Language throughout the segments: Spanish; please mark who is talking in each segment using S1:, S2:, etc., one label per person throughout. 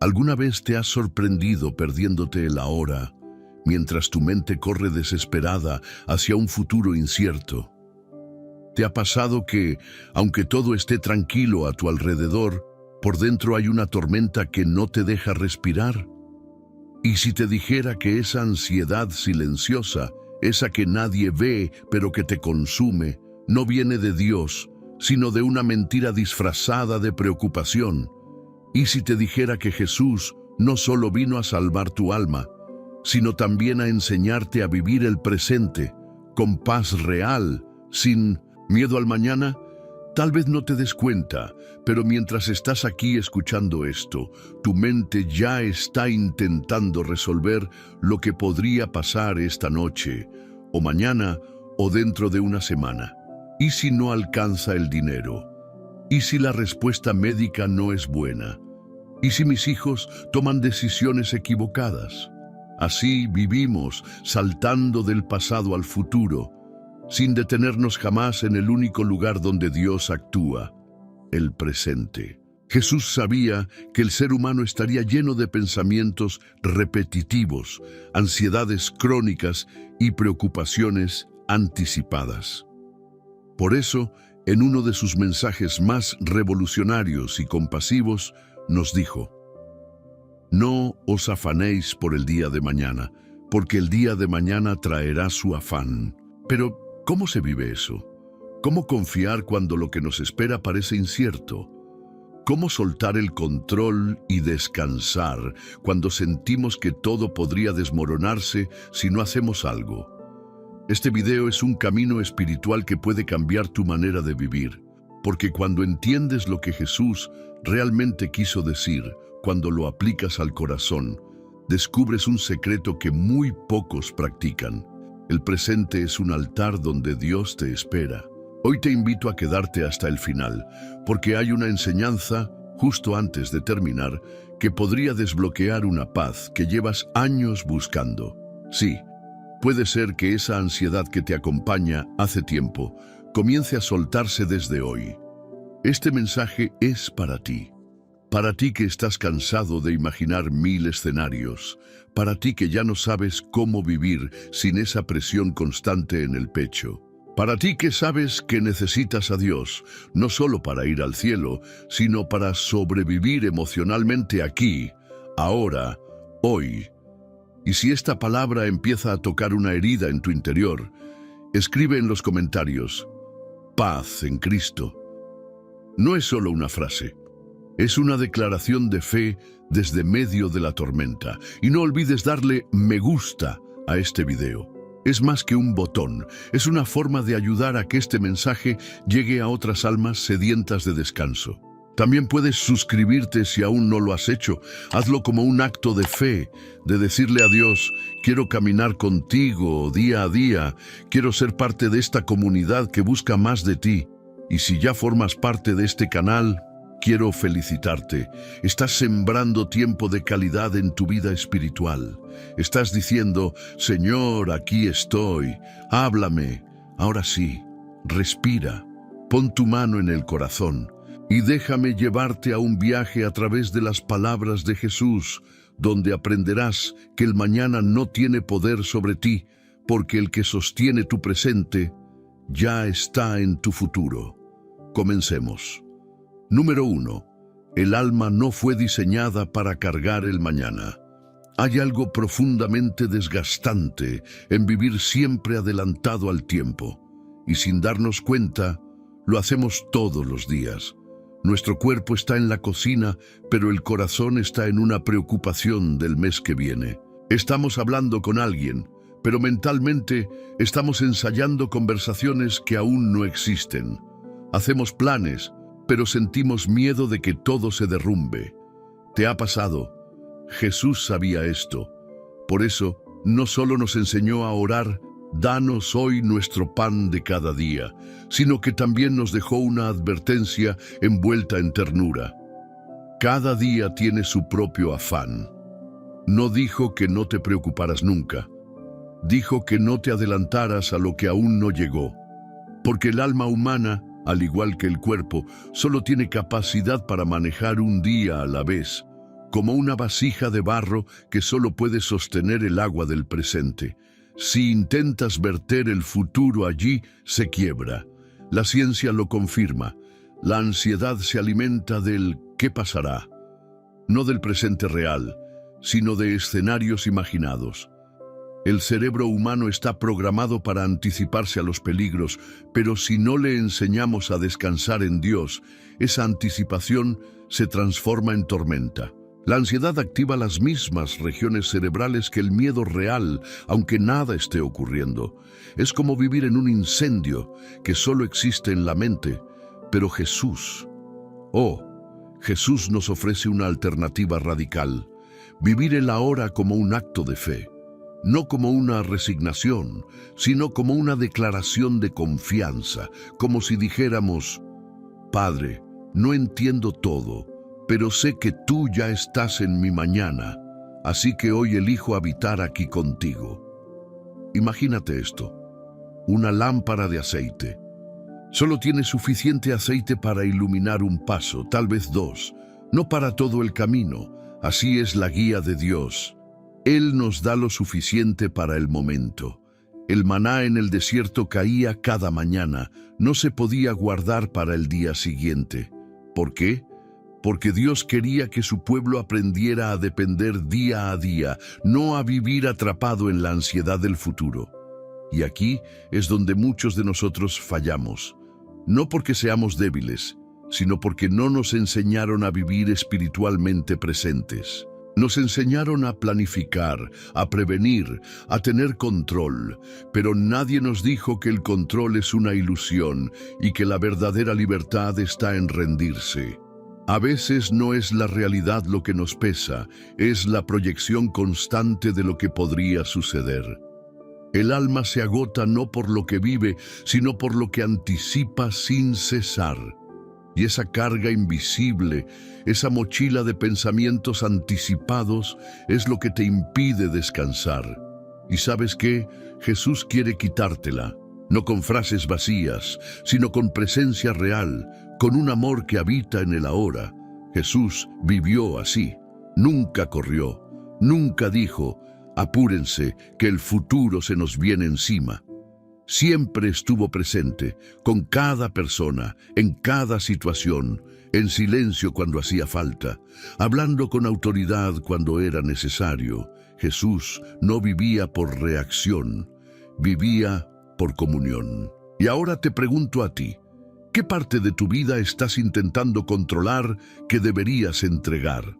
S1: ¿Alguna vez te has sorprendido perdiéndote el ahora, mientras tu mente corre desesperada hacia un futuro incierto? ¿Te ha pasado que, aunque todo esté tranquilo a tu alrededor, por dentro hay una tormenta que no te deja respirar? ¿Y si te dijera que esa ansiedad silenciosa, esa que nadie ve pero que te consume, no viene de Dios, sino de una mentira disfrazada de preocupación? ¿Y si te dijera que Jesús no solo vino a salvar tu alma, sino también a enseñarte a vivir el presente, con paz real, sin miedo al mañana? Tal vez no te des cuenta, pero mientras estás aquí escuchando esto, tu mente ya está intentando resolver lo que podría pasar esta noche, o mañana, o dentro de una semana. ¿Y si no alcanza el dinero? ¿Y si la respuesta médica no es buena? ¿Y si mis hijos toman decisiones equivocadas? Así vivimos, saltando del pasado al futuro, sin detenernos jamás en el único lugar donde Dios actúa, el presente. Jesús sabía que el ser humano estaría lleno de pensamientos repetitivos, ansiedades crónicas y preocupaciones anticipadas. Por eso, en uno de sus mensajes más revolucionarios y compasivos, nos dijo: «No os afanéis por el día de mañana, porque el día de mañana traerá su afán». Pero, ¿cómo se vive eso? ¿Cómo confiar cuando lo que nos espera parece incierto? ¿Cómo soltar el control y descansar cuando sentimos que todo podría desmoronarse si no hacemos algo? Este video es un camino espiritual que puede cambiar tu manera de vivir, porque cuando entiendes lo que Jesús realmente quiso decir, cuando lo aplicas al corazón, descubres un secreto que muy pocos practican. El presente es un altar donde Dios te espera. Hoy te invito a quedarte hasta el final, porque hay una enseñanza, justo antes de terminar, que podría desbloquear una paz que llevas años buscando. Sí, puede ser que esa ansiedad que te acompaña hace tiempo comience a soltarse desde hoy. Este mensaje es para ti. Para ti que estás cansado de imaginar mil escenarios, para ti que ya no sabes cómo vivir sin esa presión constante en el pecho, para ti que sabes que necesitas a Dios, no solo para ir al cielo, sino para sobrevivir emocionalmente aquí, ahora, hoy. Y si esta palabra empieza a tocar una herida en tu interior, escribe en los comentarios: «Paz en Cristo». No es solo una frase. Es una declaración de fe desde medio de la tormenta. Y no olvides darle me gusta a este video. Es más que un botón, es una forma de ayudar a que este mensaje llegue a otras almas sedientas de descanso. También puedes suscribirte si aún no lo has hecho. Hazlo como un acto de fe, de decirle a Dios: quiero caminar contigo día a día, quiero ser parte de esta comunidad que busca más de ti. Y si ya formas parte de este canal, quiero felicitarte. Estás sembrando tiempo de calidad en tu vida espiritual. Estás diciendo: Señor, aquí estoy, háblame. Ahora sí, respira, pon tu mano en el corazón y déjame llevarte a un viaje a través de las palabras de Jesús, donde aprenderás que el mañana no tiene poder sobre ti, porque el que sostiene tu presente ya está en tu futuro. Comencemos. Número 1. El alma no fue diseñada para cargar el mañana. Hay algo profundamente desgastante en vivir siempre adelantado al tiempo, y sin darnos cuenta, lo hacemos todos los días. Nuestro cuerpo está en la cocina, pero el corazón está en una preocupación del mes que viene. Estamos hablando con alguien, pero mentalmente estamos ensayando conversaciones que aún no existen. Hacemos planes, pero sentimos miedo de que todo se derrumbe. ¿Te ha pasado? Jesús sabía esto. Por eso, no solo nos enseñó a orar: «Danos hoy nuestro pan de cada día», sino que también nos dejó una advertencia envuelta en ternura. Cada día tiene su propio afán. No dijo que no te preocuparas nunca. Dijo que no te adelantaras a lo que aún no llegó. Porque el alma humana, al igual que el cuerpo, solo tiene capacidad para manejar un día a la vez, como una vasija de barro que solo puede sostener el agua del presente. Si intentas verter el futuro allí, se quiebra. La ciencia lo confirma. La ansiedad se alimenta del ¿qué pasará? No del presente real, sino de escenarios imaginados. El cerebro humano está programado para anticiparse a los peligros, pero si no le enseñamos a descansar en Dios, esa anticipación se transforma en tormenta. La ansiedad activa las mismas regiones cerebrales que el miedo real, aunque nada esté ocurriendo. Es como vivir en un incendio que solo existe en la mente, pero Jesús nos ofrece una alternativa radical. Vivir el ahora como un acto de fe. No como una resignación, sino como una declaración de confianza, como si dijéramos, Padre, no entiendo todo, pero sé que tú ya estás en mi mañana, así que hoy elijo habitar aquí contigo. Imagínate esto, una lámpara de aceite. Solo tiene suficiente aceite para iluminar un paso, tal vez dos, no para todo el camino. Así es la guía de Dios. Él nos da lo suficiente para el momento. El maná en el desierto caía cada mañana, no se podía guardar para el día siguiente. ¿Por qué? Porque Dios quería que su pueblo aprendiera a depender día a día, no a vivir atrapado en la ansiedad del futuro. Y aquí es donde muchos de nosotros fallamos. No porque seamos débiles, sino porque no nos enseñaron a vivir espiritualmente presentes. Nos enseñaron a planificar, a prevenir, a tener control, pero nadie nos dijo que el control es una ilusión y que la verdadera libertad está en rendirse. A veces no es la realidad lo que nos pesa, es la proyección constante de lo que podría suceder. El alma se agota no por lo que vive, sino por lo que anticipa sin cesar. Y esa carga invisible, esa mochila de pensamientos anticipados, es lo que te impide descansar. ¿Y sabes qué? Jesús quiere quitártela, no con frases vacías, sino con presencia real, con un amor que habita en el ahora. Jesús vivió así, nunca corrió, nunca dijo, apúrense, que el futuro se nos viene encima. Siempre estuvo presente, con cada persona, en cada situación, en silencio cuando hacía falta, hablando con autoridad cuando era necesario. Jesús no vivía por reacción, vivía por comunión. Y ahora te pregunto a ti, ¿qué parte de tu vida estás intentando controlar que deberías entregar?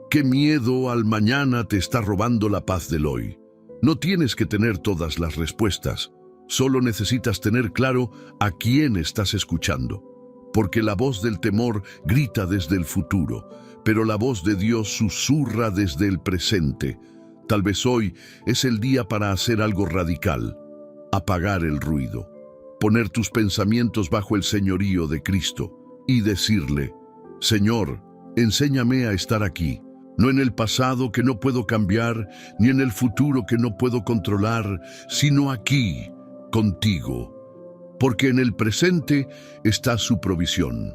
S1: ¿Qué miedo al mañana te está robando la paz del hoy? No tienes que tener todas las respuestas. Solo necesitas tener claro a quién estás escuchando, porque la voz del temor grita desde el futuro, pero la voz de Dios susurra desde el presente. Tal vez hoy es el día para hacer algo radical, apagar el ruido, poner tus pensamientos bajo el señorío de Cristo y decirle, Señor, enséñame a estar aquí, no en el pasado que no puedo cambiar, ni en el futuro que no puedo controlar, sino aquí, contigo, porque en el presente está su provisión,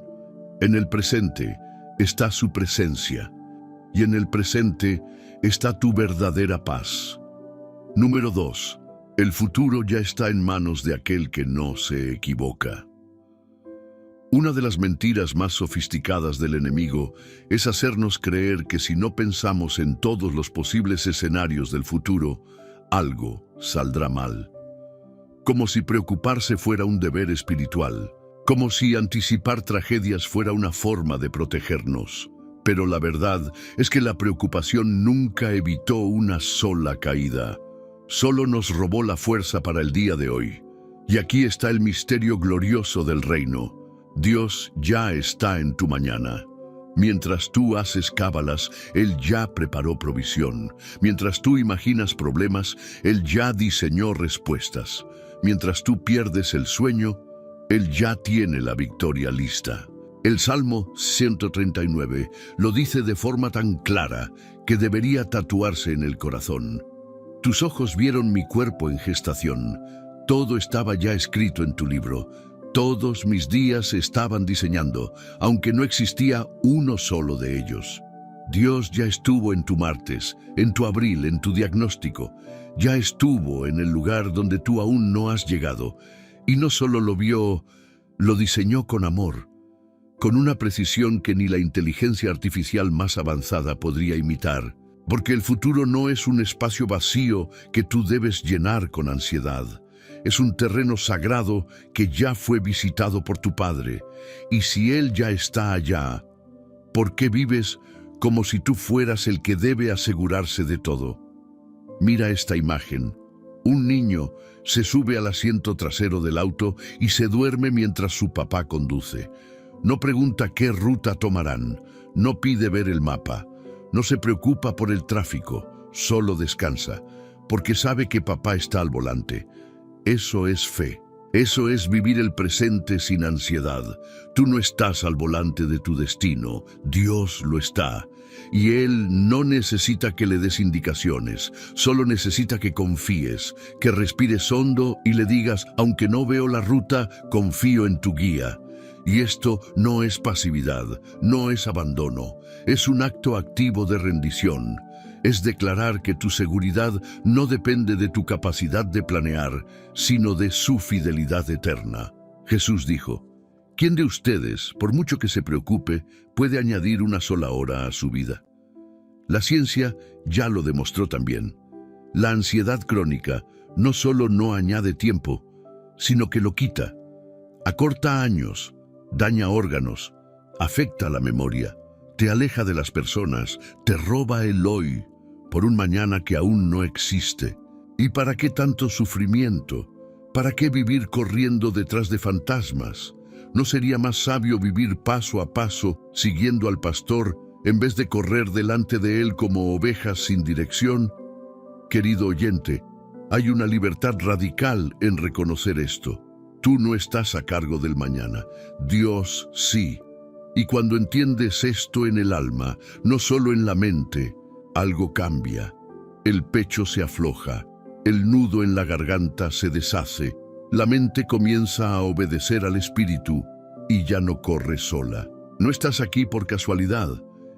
S1: en el presente está su presencia, y en el presente está tu verdadera paz. Número 2. El futuro ya está en manos de aquel que no se equivoca. Una de las mentiras más sofisticadas del enemigo es hacernos creer que si no pensamos en todos los posibles escenarios del futuro, algo saldrá mal. Como si preocuparse fuera un deber espiritual, como si anticipar tragedias fuera una forma de protegernos. Pero la verdad es que la preocupación nunca evitó una sola caída, solo nos robó la fuerza para el día de hoy. Y aquí está el misterio glorioso del reino. Dios ya está en tu mañana. Mientras tú haces cábalas, Él ya preparó provisión. Mientras tú imaginas problemas, Él ya diseñó respuestas. Mientras tú pierdes el sueño, Él ya tiene la victoria lista. El Salmo 139 lo dice de forma tan clara que debería tatuarse en el corazón. Tus ojos vieron mi cuerpo en gestación. Todo estaba ya escrito en tu libro. Todos mis días se estaban diseñando, aunque no existía uno solo de ellos. Dios ya estuvo en tu martes, en tu abril, en tu diagnóstico. Ya estuvo en el lugar donde tú aún no has llegado. Y no solo lo vio, lo diseñó con amor, con una precisión que ni la inteligencia artificial más avanzada podría imitar. Porque el futuro no es un espacio vacío que tú debes llenar con ansiedad. Es un terreno sagrado que ya fue visitado por tu Padre. Y si Él ya está allá, ¿por qué vives como si tú fueras el que debe asegurarse de todo? Mira esta imagen. Un niño se sube al asiento trasero del auto y se duerme mientras su papá conduce. No pregunta qué ruta tomarán, no pide ver el mapa, no se preocupa por el tráfico, solo descansa, porque sabe que papá está al volante. Eso es fe. Eso es vivir el presente sin ansiedad. Tú no estás al volante de tu destino, Dios lo está. Y Él no necesita que le des indicaciones, solo necesita que confíes, que respires hondo y le digas, aunque no veo la ruta, confío en tu guía. Y esto no es pasividad, no es abandono, es un acto activo de rendición. Es declarar que tu seguridad no depende de tu capacidad de planear, sino de su fidelidad eterna. Jesús dijo, ¿quién de ustedes, por mucho que se preocupe, puede añadir una sola hora a su vida? La ciencia ya lo demostró también. La ansiedad crónica no solo no añade tiempo, sino que lo quita. Acorta años, daña órganos, afecta la memoria, te aleja de las personas, te roba el hoy por un mañana que aún no existe. ¿Y para qué tanto sufrimiento? ¿Para qué vivir corriendo detrás de fantasmas? ¿No sería más sabio vivir paso a paso, siguiendo al pastor, en vez de correr delante de él como ovejas sin dirección? Querido oyente, hay una libertad radical en reconocer esto. Tú no estás a cargo del mañana, Dios sí. Y cuando entiendes esto en el alma, no solo en la mente, algo cambia. El pecho se afloja, el nudo en la garganta se deshace, la mente comienza a obedecer al espíritu y ya no corre sola. No estás aquí por casualidad.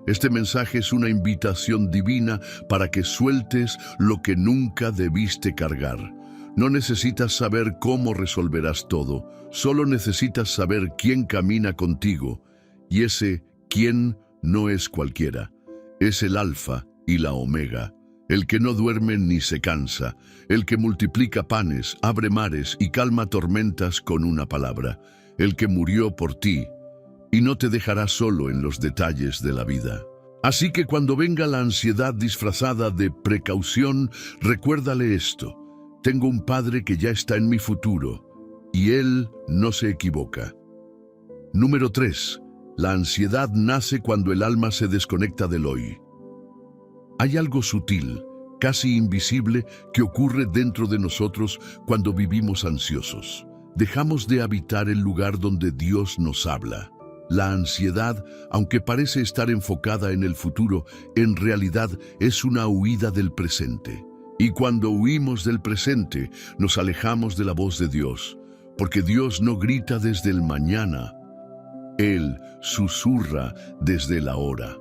S1: Este mensaje es una invitación divina para que sueltes lo que nunca debiste cargar. No necesitas saber cómo resolverás todo, solo necesitas saber quién camina contigo. Y ese quién no es cualquiera, es el Alfa y la Omega, el que no duerme ni se cansa, el que multiplica panes, abre mares y calma tormentas con una palabra, el que murió por ti y no te dejará solo en los detalles de la vida. Así que cuando venga la ansiedad disfrazada de precaución, recuérdale esto. Tengo un Padre que ya está en mi futuro y Él no se equivoca. Número 3. La ansiedad nace cuando el alma se desconecta del hoy. Hay algo sutil, casi invisible, que ocurre dentro de nosotros cuando vivimos ansiosos. Dejamos de habitar el lugar donde Dios nos habla. La ansiedad, aunque parece estar enfocada en el futuro, en realidad es una huida del presente. Y cuando huimos del presente, nos alejamos de la voz de Dios, porque Dios no grita desde el mañana, Él susurra desde la hora.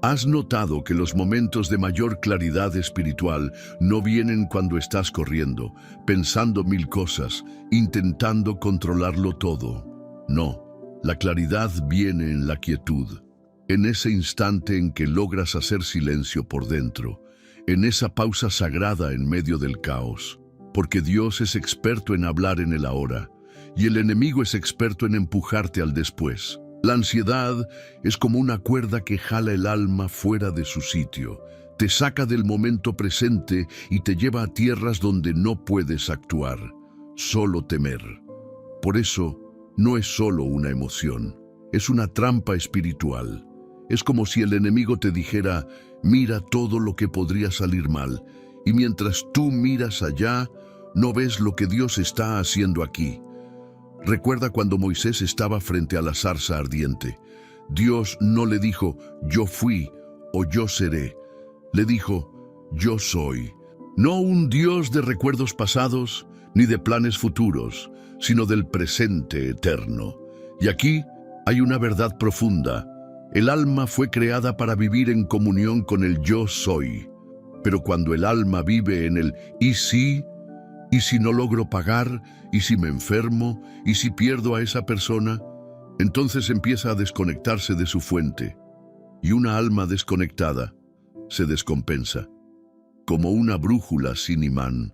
S1: ¿Has notado que los momentos de mayor claridad espiritual no vienen cuando estás corriendo, pensando mil cosas, intentando controlarlo todo? No, la claridad viene en la quietud, en ese instante en que logras hacer silencio por dentro, en esa pausa sagrada en medio del caos, porque Dios es experto en hablar en el ahora, y el enemigo es experto en empujarte al después. La ansiedad es como una cuerda que jala el alma fuera de su sitio, te saca del momento presente y te lleva a tierras donde no puedes actuar, solo temer. Por eso, no es solo una emoción, es una trampa espiritual. Es como si el enemigo te dijera, mira todo lo que podría salir mal, y mientras tú miras allá, no ves lo que Dios está haciendo aquí. Recuerda cuando Moisés estaba frente a la zarza ardiente. Dios no le dijo, yo fui o yo seré. Le dijo, yo soy. No un Dios de recuerdos pasados ni de planes futuros, sino del presente eterno. Y aquí hay una verdad profunda. El alma fue creada para vivir en comunión con el yo soy. Pero cuando el alma vive en el ¿y si no logro pagar? ¿Y si me enfermo? ¿Y si pierdo a esa persona? Entonces empieza a desconectarse de su fuente. Y una alma desconectada se descompensa, como una brújula sin imán,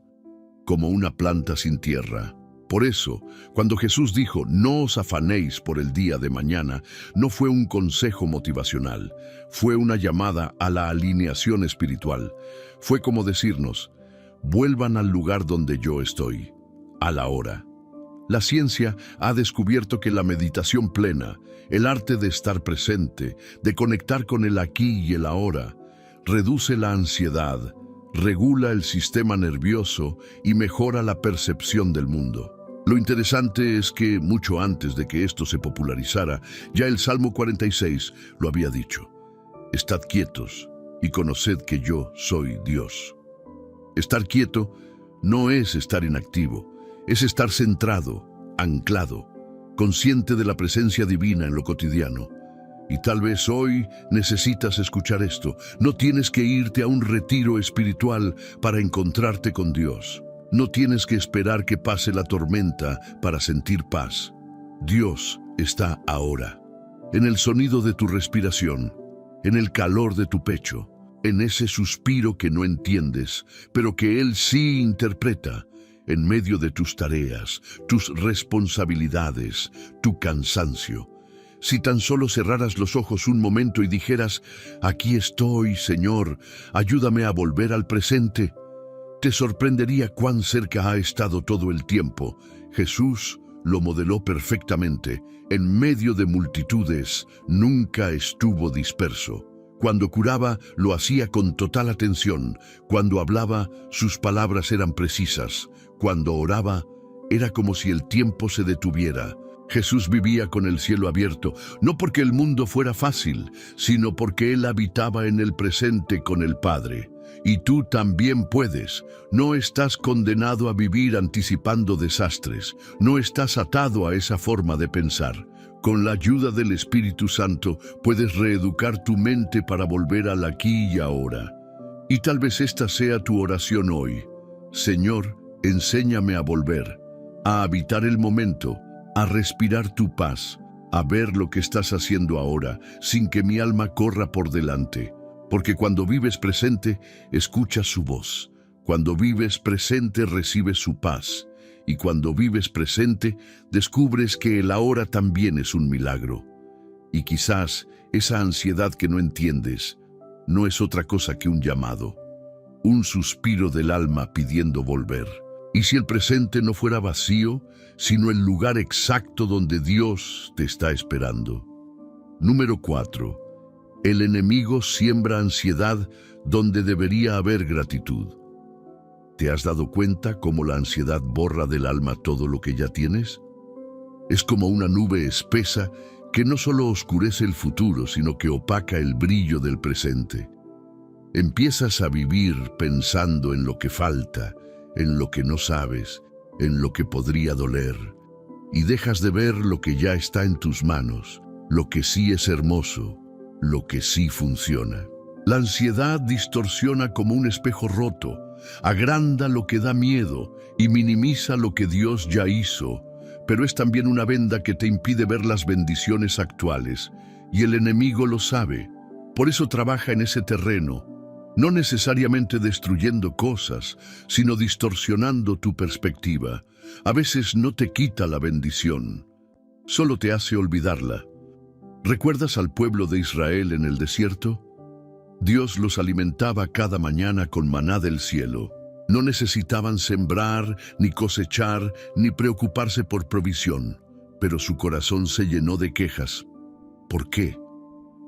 S1: como una planta sin tierra. Por eso, cuando Jesús dijo, no os afanéis por el día de mañana, no fue un consejo motivacional, fue una llamada a la alineación espiritual. Fue como decirnos, vuelvan al lugar donde yo estoy, a la hora. La ciencia ha descubierto que la meditación plena, el arte de estar presente, de conectar con el aquí y el ahora, reduce la ansiedad, regula el sistema nervioso y mejora la percepción del mundo. Lo interesante es que, mucho antes de que esto se popularizara, ya el Salmo 46 lo había dicho. Estad quietos y conoced que yo soy Dios. Estar quieto no es estar inactivo, es estar centrado, anclado, consciente de la presencia divina en lo cotidiano. Y tal vez hoy necesitas escuchar esto. No tienes que irte a un retiro espiritual para encontrarte con Dios. No tienes que esperar que pase la tormenta para sentir paz. Dios está ahora, en el sonido de tu respiración, en el calor de tu pecho, en ese suspiro que no entiendes, pero que Él sí interpreta, en medio de tus tareas, tus responsabilidades, tu cansancio. Si tan solo cerraras los ojos un momento y dijeras, aquí estoy, Señor, ayúdame a volver al presente, te sorprendería cuán cerca ha estado todo el tiempo. Jesús lo modeló perfectamente. En medio de multitudes, nunca estuvo disperso. Cuando curaba, lo hacía con total atención. Cuando hablaba, sus palabras eran precisas. Cuando oraba, era como si el tiempo se detuviera. Jesús vivía con el cielo abierto, no porque el mundo fuera fácil, sino porque Él habitaba en el presente con el Padre. Y tú también puedes. No estás condenado a vivir anticipando desastres. No estás atado a esa forma de pensar. Con la ayuda del Espíritu Santo puedes reeducar tu mente para volver al aquí y ahora. Y tal vez esta sea tu oración hoy. Señor, enséñame a volver, a habitar el momento, a respirar tu paz, a ver lo que estás haciendo ahora, sin que mi alma corra por delante. Porque cuando vives presente, escuchas su voz. Cuando vives presente, recibes su paz. Y cuando vives presente, descubres que el ahora también es un milagro. Y quizás esa ansiedad que no entiendes no es otra cosa que un llamado, un suspiro del alma pidiendo volver. Y si el presente no fuera vacío, sino el lugar exacto donde Dios te está esperando. Número 4. El enemigo siembra ansiedad donde debería haber gratitud. ¿Te has dado cuenta cómo la ansiedad borra del alma todo lo que ya tienes? Es como una nube espesa que no solo oscurece el futuro, sino que opaca el brillo del presente. Empiezas a vivir pensando en lo que falta, en lo que no sabes, en lo que podría doler, y dejas de ver lo que ya está en tus manos, lo que sí es hermoso, lo que sí funciona. La ansiedad distorsiona como un espejo roto, agranda lo que da miedo y minimiza lo que Dios ya hizo, pero es también una venda que te impide ver las bendiciones actuales, y el enemigo lo sabe. Por eso trabaja en ese terreno, no necesariamente destruyendo cosas, sino distorsionando tu perspectiva. A veces no te quita la bendición, solo te hace olvidarla. ¿Recuerdas al pueblo de Israel en el desierto? Dios los alimentaba cada mañana con maná del cielo. No necesitaban sembrar, ni cosechar, ni preocuparse por provisión, pero su corazón se llenó de quejas. ¿Por qué?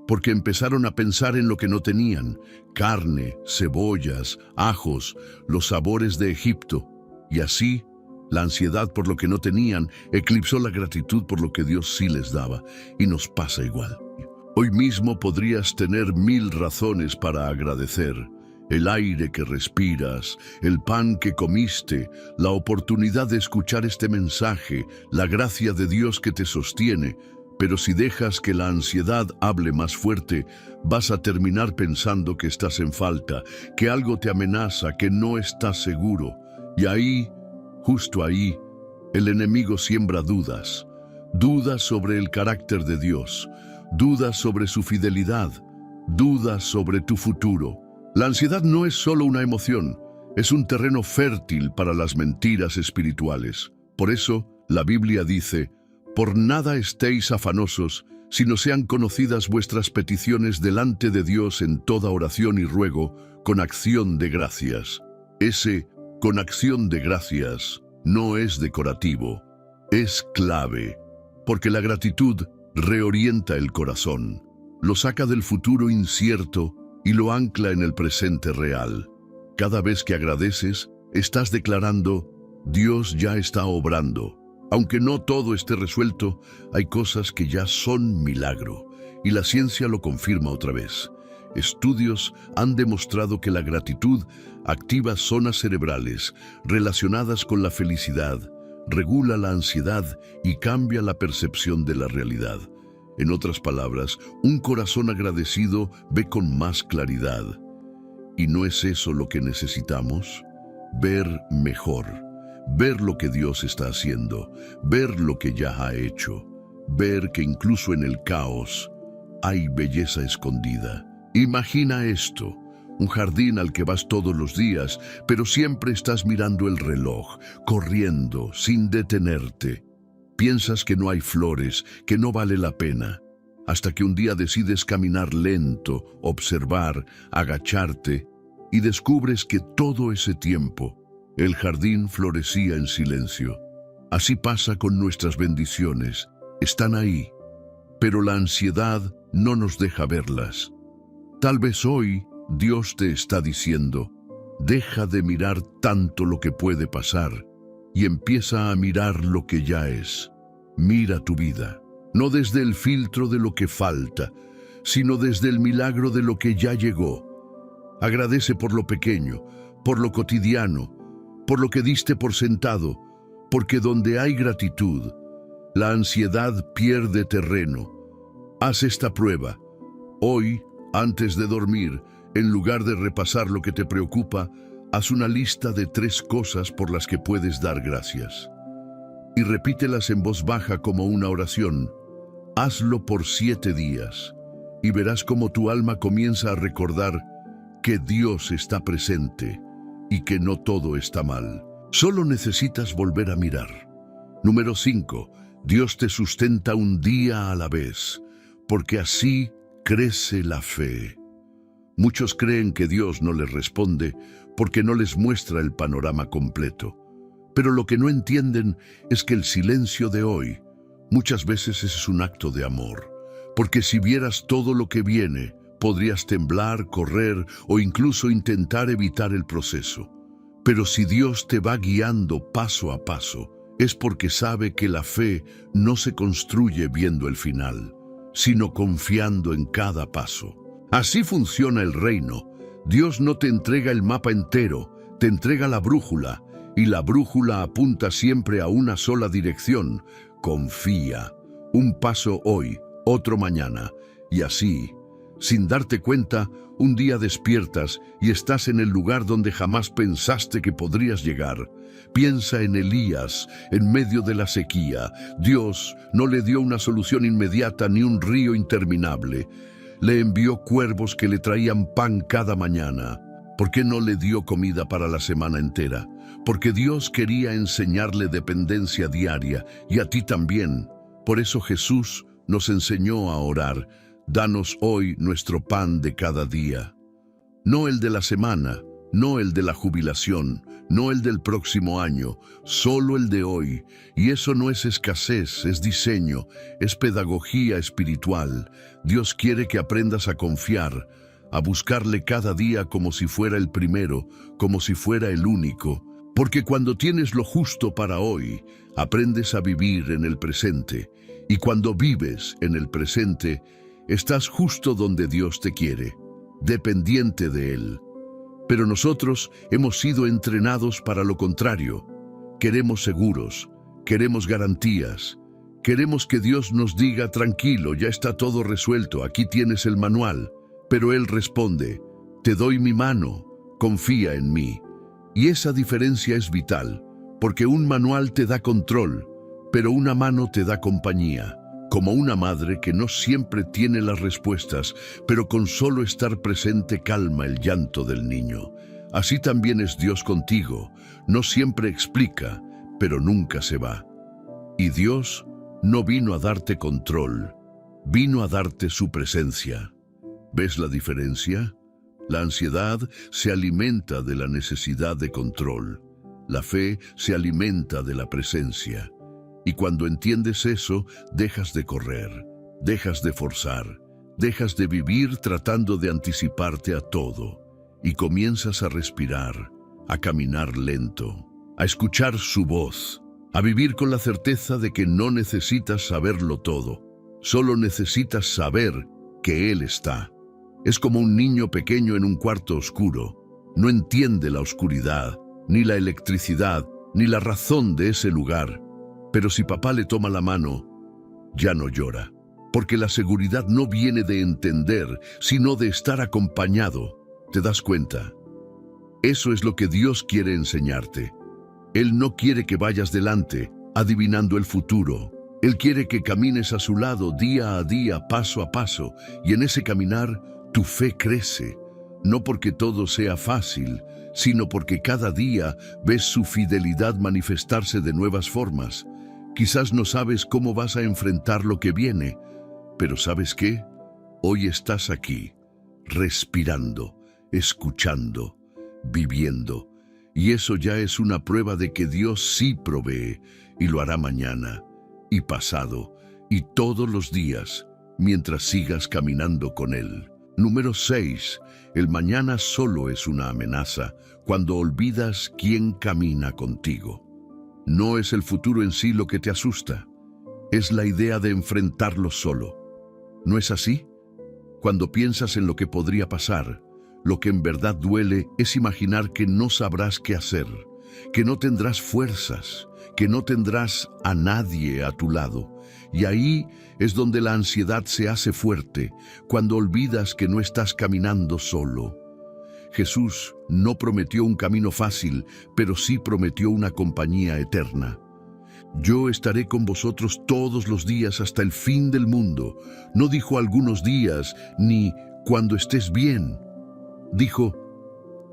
S1: Porque empezaron a pensar en lo que no tenían: carne, cebollas, ajos, los sabores de Egipto. Y así, la ansiedad por lo que no tenían eclipsó la gratitud por lo que Dios sí les daba. Y nos pasa igual. Hoy mismo podrías tener 1000 razones para agradecer. El aire que respiras, el pan que comiste, la oportunidad de escuchar este mensaje, la gracia de Dios que te sostiene. Pero si dejas que la ansiedad hable más fuerte, vas a terminar pensando que estás en falta, que algo te amenaza, que no estás seguro. Y ahí, justo ahí, el enemigo siembra dudas. Dudas sobre el carácter de Dios, dudas sobre su fidelidad, dudas sobre tu futuro. La ansiedad no es solo una emoción, es un terreno fértil para las mentiras espirituales. Por eso, la Biblia dice: por nada estéis afanosos, sino sean conocidas vuestras peticiones delante de Dios en toda oración y ruego, con acción de gracias. Ese con acción de gracias no es decorativo, es clave, porque la gratitud reorienta el corazón, lo saca del futuro incierto y lo ancla en el presente real. Cada vez que agradeces, estás declarando: Dios ya está obrando. Aunque no todo esté resuelto, hay cosas que ya son milagro, y la ciencia lo confirma otra vez. Estudios han demostrado que la gratitud activa zonas cerebrales relacionadas con la felicidad, regula la ansiedad y cambia la percepción de la realidad. En otras palabras, un corazón agradecido ve con más claridad. ¿Y no es eso lo que necesitamos? Ver mejor. Ver lo que Dios está haciendo, ver lo que ya ha hecho, ver que incluso en el caos hay belleza escondida. Imagina esto: un jardín al que vas todos los días, pero siempre estás mirando el reloj, corriendo, sin detenerte. Piensas que no hay flores, que no vale la pena, hasta que un día decides caminar lento, observar, agacharte, y descubres que todo ese tiempo el jardín florecía en silencio. Así pasa con nuestras bendiciones. Están ahí, pero la ansiedad no nos deja verlas. Tal vez hoy Dios te está diciendo: deja de mirar tanto lo que puede pasar y empieza a mirar lo que ya es. Mira tu vida, no desde el filtro de lo que falta, sino desde el milagro de lo que ya llegó. Agradece por lo pequeño, por lo cotidiano, por lo que diste por sentado, porque donde hay gratitud, la ansiedad pierde terreno. Haz esta prueba. Hoy, antes de dormir, en lugar de repasar lo que te preocupa, haz una lista de 3 cosas por las que puedes dar gracias. Y repítelas en voz baja como una oración. Hazlo por 7 días, y verás cómo tu alma comienza a recordar que Dios está presente y que no todo está mal. Solo necesitas volver a mirar. Número 5. Dios te sustenta un día a la vez, porque así crece la fe. Muchos creen que Dios no les responde porque no les muestra el panorama completo. Pero lo que no entienden es que el silencio de hoy muchas veces es un acto de amor. Porque si vieras todo lo que viene, podrías temblar, correr o incluso intentar evitar el proceso. Pero si Dios te va guiando paso a paso, es porque sabe que la fe no se construye viendo el final, sino confiando en cada paso. Así funciona el reino. Dios no te entrega el mapa entero, te entrega la brújula, y la brújula apunta siempre a una sola dirección. Confía. Un paso hoy, otro mañana, y así, sin darte cuenta, un día despiertas y estás en el lugar donde jamás pensaste que podrías llegar. Piensa en Elías, en medio de la sequía. Dios no le dio una solución inmediata ni un río interminable. Le envió cuervos que le traían pan cada mañana. ¿Por qué no le dio comida para la semana entera? Porque Dios quería enseñarle dependencia diaria, y a ti también. Por eso Jesús nos enseñó a orar: danos hoy nuestro pan de cada día. No el de la semana, no el de la jubilación, no el del próximo año, solo el de hoy. Y eso no es escasez, es diseño, es pedagogía espiritual. Dios quiere que aprendas a confiar, a buscarle cada día como si fuera el primero, como si fuera el único. Porque cuando tienes lo justo para hoy, aprendes a vivir en el presente. Y cuando vives en el presente, estás justo donde Dios te quiere, dependiente de Él. Pero nosotros hemos sido entrenados para lo contrario. Queremos seguros, queremos garantías, Queremos que Dios nos diga, tranquilo, ya está todo resuelto, aquí tienes el manual. Pero Él responde, te doy mi mano, confía en mí. Y esa diferencia es vital, porque un manual te da control, pero una mano te da compañía. Como una madre que no siempre tiene las respuestas, pero con solo estar presente calma el llanto del niño. Así también es Dios contigo, no siempre explica, pero nunca se va. Y Dios no vino a darte control, vino a darte su presencia. ¿Ves la diferencia? La ansiedad se alimenta de la necesidad de control. La fe se alimenta de la presencia. Y cuando entiendes eso, dejas de correr, dejas de forzar, dejas de vivir tratando de anticiparte a todo. Y comienzas a respirar, a caminar lento, a escuchar su voz, a vivir con la certeza de que no necesitas saberlo todo, solo necesitas saber que Él está. Es como un niño pequeño en un cuarto oscuro. No entiende la oscuridad, ni la electricidad, ni la razón de ese lugar. Pero si papá le toma la mano, ya no llora. Porque la seguridad no viene de entender, sino de estar acompañado. ¿Te das cuenta? Eso es lo que Dios quiere enseñarte. Él no quiere que vayas delante, adivinando el futuro. Él quiere que camines a su lado día a día, paso a paso, y en ese caminar tu fe crece, no porque todo sea fácil, sino porque cada día ves su fidelidad manifestarse de nuevas formas. Quizás no sabes cómo vas a enfrentar lo que viene, pero ¿sabes qué? Hoy estás aquí, respirando, escuchando, viviendo. Y eso ya es una prueba de que Dios sí provee, y lo hará mañana, y pasado, y todos los días, mientras sigas caminando con Él. Número 6. El mañana solo es una amenaza cuando olvidas quién camina contigo. No es el futuro en sí lo que te asusta, es la idea de enfrentarlo solo. ¿No es así? Cuando piensas en lo que podría pasar, lo que en verdad duele es imaginar que no sabrás qué hacer, que no tendrás fuerzas, que no tendrás a nadie a tu lado. Y ahí es donde la ansiedad se hace fuerte, cuando olvidas que no estás caminando solo. Jesús no prometió un camino fácil, pero sí prometió una compañía eterna. Yo estaré con vosotros todos los días hasta el fin del mundo. No dijo algunos días, ni cuando estés bien. Dijo,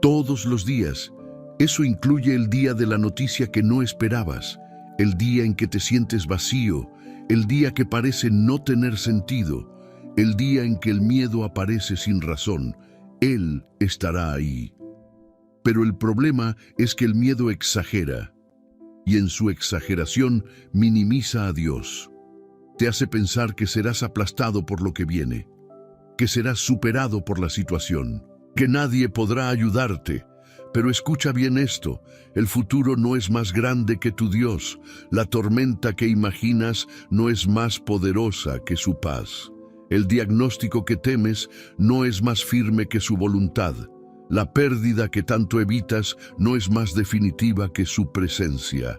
S1: todos los días. Eso incluye el día de la noticia que no esperabas, el día en que te sientes vacío, el día que parece no tener sentido, el día en que el miedo aparece sin razón. Él estará ahí. Pero el problema es que el miedo exagera, y en su exageración minimiza a Dios. Te hace pensar que serás aplastado por lo que viene, que serás superado por la situación, que nadie podrá ayudarte. Pero escucha bien esto, el futuro no es más grande que tu Dios, la tormenta que imaginas no es más poderosa que su paz. El diagnóstico que temes no es más firme que su voluntad. La pérdida que tanto evitas no es más definitiva que su presencia.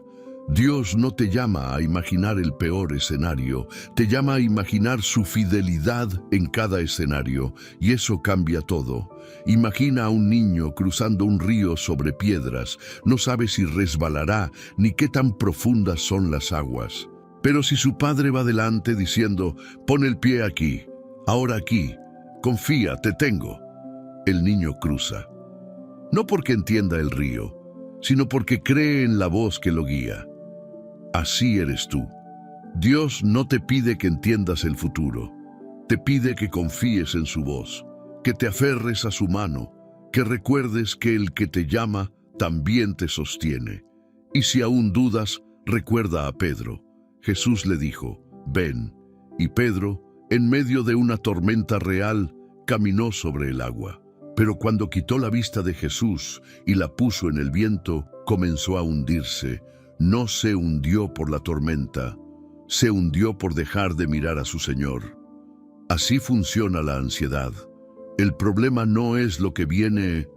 S1: Dios no te llama a imaginar el peor escenario, te llama a imaginar su fidelidad en cada escenario, y eso cambia todo. Imagina a un niño cruzando un río sobre piedras, no sabe si resbalará ni qué tan profundas son las aguas. Pero si su padre va delante diciendo, pon el pie aquí, ahora aquí, confía, te tengo, el niño cruza. No porque entienda el río, sino porque cree en la voz que lo guía. Así eres tú. Dios no te pide que entiendas el futuro, te pide que confíes en su voz, que te aferres a su mano, que recuerdes que el que te llama también te sostiene. Y si aún dudas, recuerda a Pedro. Jesús le dijo, ven, y Pedro, en medio de una tormenta real, caminó sobre el agua. Pero cuando quitó la vista de Jesús y la puso en el viento, comenzó a hundirse. No se hundió por la tormenta, se hundió por dejar de mirar a su Señor. Así funciona la ansiedad. El problema no es lo que viene,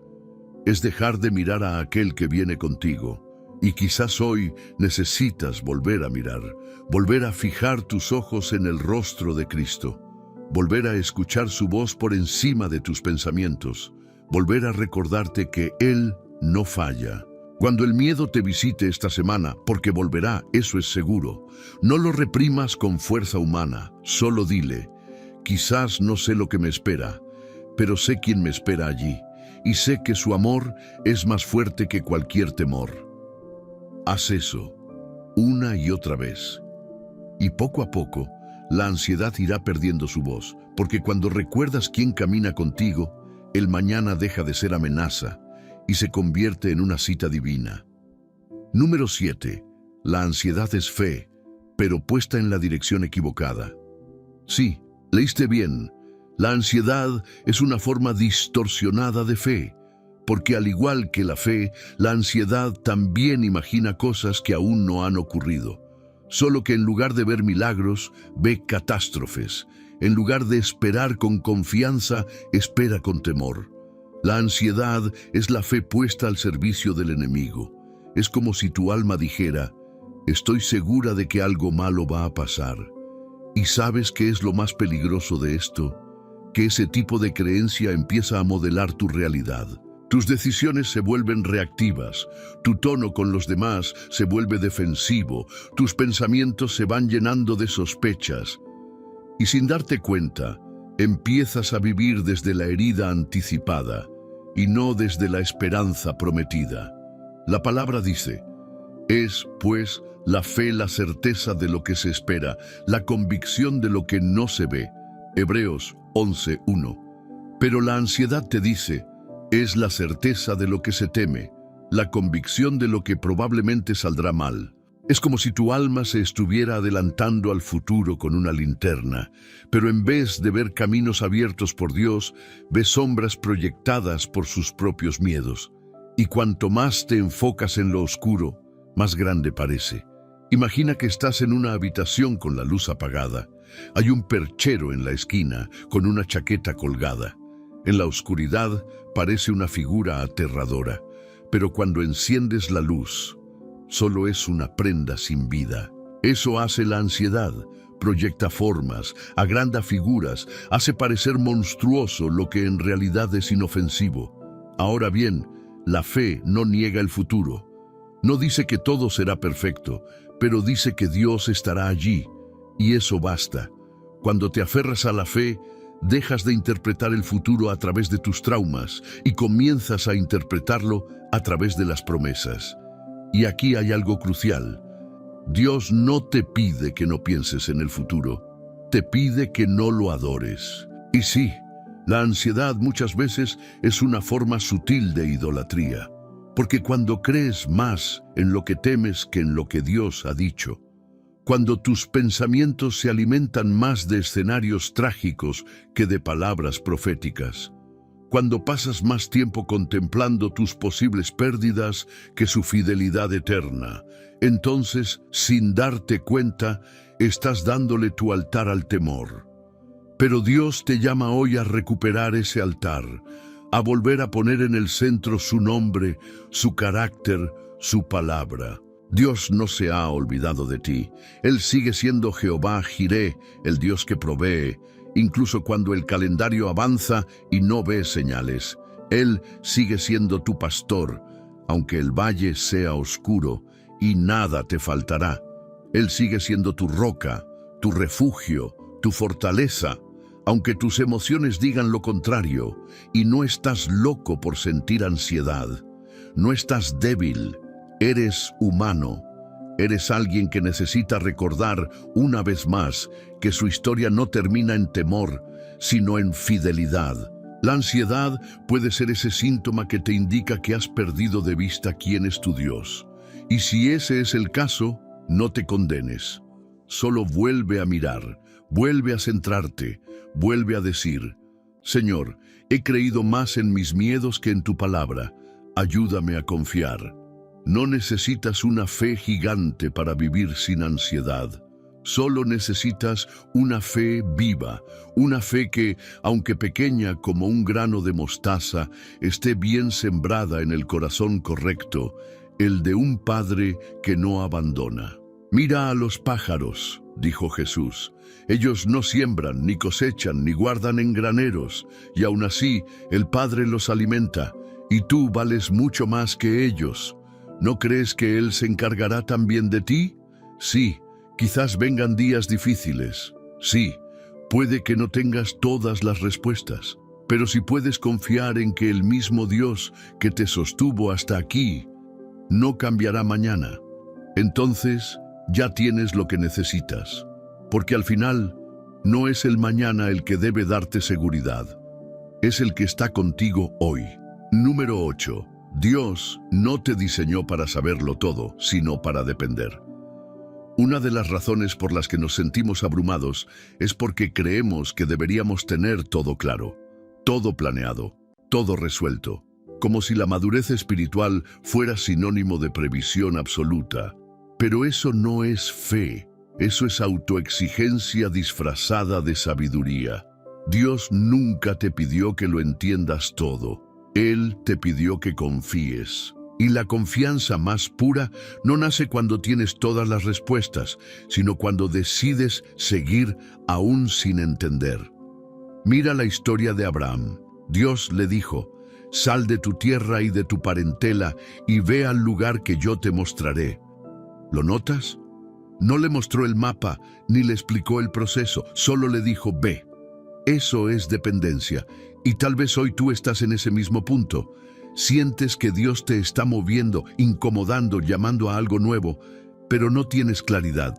S1: es dejar de mirar a aquel que viene contigo. Y quizás hoy necesitas volver a mirar, volver a fijar tus ojos en el rostro de Cristo, volver a escuchar su voz por encima de tus pensamientos, volver a recordarte que Él no falla. Cuando el miedo te visite esta semana, porque volverá, eso es seguro, no lo reprimas con fuerza humana, solo dile: quizás no sé lo que me espera, pero sé quién me espera allí, y sé que su amor es más fuerte que cualquier temor. Haz eso, una y otra vez. Y poco a poco, la ansiedad irá perdiendo su voz, porque cuando recuerdas quién camina contigo, el mañana deja de ser amenaza y se convierte en una cita divina. Número 7. La ansiedad es fe, pero puesta en la dirección equivocada. Sí, leíste bien. La ansiedad es una forma distorsionada de fe, porque al igual que la fe, la ansiedad también imagina cosas que aún no han ocurrido. Solo que en lugar de ver milagros, ve catástrofes. En lugar de esperar con confianza, espera con temor. La ansiedad es la fe puesta al servicio del enemigo. Es como si tu alma dijera: estoy segura de que algo malo va a pasar. ¿Y sabes qué es lo más peligroso de esto? Que ese tipo de creencia empieza a modelar tu realidad. Tus decisiones se vuelven reactivas, tu tono con los demás se vuelve defensivo, tus pensamientos se van llenando de sospechas. Y sin darte cuenta, empiezas a vivir desde la herida anticipada y no desde la esperanza prometida. La palabra dice: es, pues, la fe la certeza de lo que se espera, la convicción de lo que no se ve. Hebreos 11:1. Pero la ansiedad te dice: es la certeza de lo que se teme, la convicción de lo que probablemente saldrá mal. Es como si tu alma se estuviera adelantando al futuro con una linterna, pero en vez de ver caminos abiertos por Dios, ves sombras proyectadas por sus propios miedos. Y cuanto más te enfocas en lo oscuro, más grande parece. Imagina que estás en una habitación con la luz apagada. Hay un perchero en la esquina con una chaqueta colgada. En la oscuridad parece una figura aterradora, pero cuando enciendes la luz, solo es una prenda sin vida. Eso hace la ansiedad: proyecta formas, agranda figuras, hace parecer monstruoso lo que en realidad es inofensivo. Ahora bien, la fe no niega el futuro. No dice que todo será perfecto, pero dice que Dios estará allí, y eso basta. Cuando te aferras a la fe, dejas de interpretar el futuro a través de tus traumas y comienzas a interpretarlo a través de las promesas. Y aquí hay algo crucial. Dios no te pide que no pienses en el futuro, te pide que no lo adores. Y sí, la ansiedad muchas veces es una forma sutil de idolatría, porque cuando crees más en lo que temes que en lo que Dios ha dicho, cuando tus pensamientos se alimentan más de escenarios trágicos que de palabras proféticas, cuando pasas más tiempo contemplando tus posibles pérdidas que su fidelidad eterna, entonces, sin darte cuenta, estás dándole tu altar al temor. Pero Dios te llama hoy a recuperar ese altar, a volver a poner en el centro su nombre, su carácter, su palabra. Dios no se ha olvidado de ti. Él sigue siendo Jehová Jireh, el Dios que provee, incluso cuando el calendario avanza y no ves señales. Él sigue siendo tu pastor, aunque el valle sea oscuro, y nada te faltará. Él sigue siendo tu roca, tu refugio, tu fortaleza, aunque tus emociones digan lo contrario, y no estás loco por sentir ansiedad. No estás débil. Eres humano, eres alguien que necesita recordar una vez más que su historia no termina en temor, sino en fidelidad. La ansiedad puede ser ese síntoma que te indica que has perdido de vista quién es tu Dios. Y si ese es el caso, no te condenes. Solo vuelve a mirar, vuelve a centrarte, vuelve a decir: Señor, he creído más en mis miedos que en tu palabra. Ayúdame a confiar. No necesitas una fe gigante para vivir sin ansiedad. Solo necesitas una fe viva, una fe que, aunque pequeña como un grano de mostaza, esté bien sembrada en el corazón correcto. el de un padre que no abandona. Mira a los pájaros, dijo Jesús. Ellos no siembran, ni cosechan, ni guardan en graneros, y aún así el Padre los alimenta, y tú vales mucho más que ellos. ¿No crees que Él se encargará también de ti? Sí, quizás vengan días difíciles. Sí, puede que no tengas todas las respuestas, pero si puedes confiar en que el mismo Dios que te sostuvo hasta aquí no cambiará mañana, entonces ya tienes lo que necesitas. Porque al final, no es el mañana el que debe darte seguridad, es el que está contigo hoy. Número 8. Dios no te diseñó para saberlo todo, sino para depender. Una de las razones por las que nos sentimos abrumados es porque creemos que deberíamos tener todo claro, todo planeado, todo resuelto, como si la madurez espiritual fuera sinónimo de previsión absoluta. Pero eso no es fe. Eso es autoexigencia disfrazada de sabiduría. Dios nunca te pidió que lo entiendas todo. Él te pidió que confíes. Y la confianza más pura no nace cuando tienes todas las respuestas, sino cuando decides seguir aún sin entender. Mira la historia de Abraham. Dios le dijo: «Sal de tu tierra y de tu parentela y ve al lugar que yo te mostraré». ¿Lo notas? No le mostró el mapa ni le explicó el proceso, solo le dijo: «Ve». Eso es dependencia, y tal vez hoy tú estás en ese mismo punto. Sientes que Dios te está moviendo, incomodando, llamando a algo nuevo, pero no tienes claridad.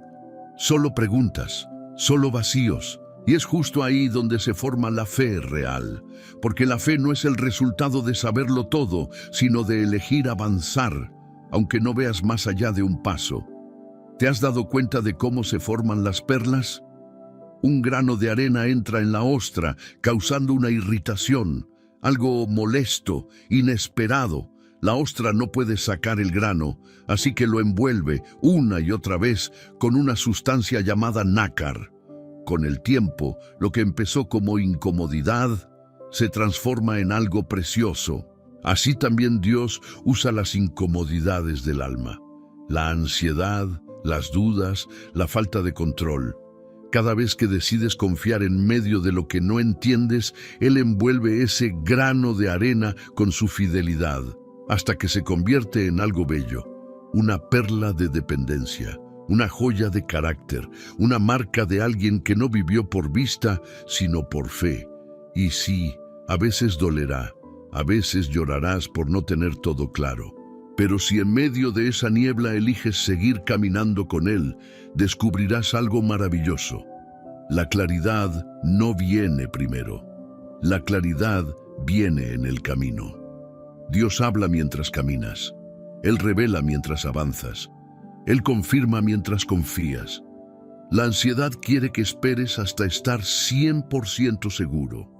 S1: Solo preguntas, solo vacíos. Y es justo ahí donde se forma la fe real, porque la fe no es el resultado de saberlo todo, sino de elegir avanzar, aunque no veas más allá de un paso. ¿Te has dado cuenta de cómo se forman las perlas? Un grano de arena entra en la ostra, causando una irritación, algo molesto, inesperado. La ostra no puede sacar el grano, así que lo envuelve una y otra vez con una sustancia llamada nácar. Con el tiempo, lo que empezó como incomodidad se transforma en algo precioso. Así también Dios usa las incomodidades del alma, la ansiedad, las dudas, la falta de control. Cada vez que decides confiar en medio de lo que no entiendes, Él envuelve ese grano de arena con su fidelidad, hasta que se convierte en algo bello, una perla de dependencia, una joya de carácter, una marca de alguien que no vivió por vista, sino por fe. Y sí, a veces dolerá, a veces llorarás por no tener todo claro. Pero si en medio de esa niebla eliges seguir caminando con Él, descubrirás algo maravilloso. La claridad no viene primero. La claridad viene en el camino. Dios habla mientras caminas. Él revela mientras avanzas. Él confirma mientras confías. La ansiedad quiere que esperes hasta estar 100% seguro.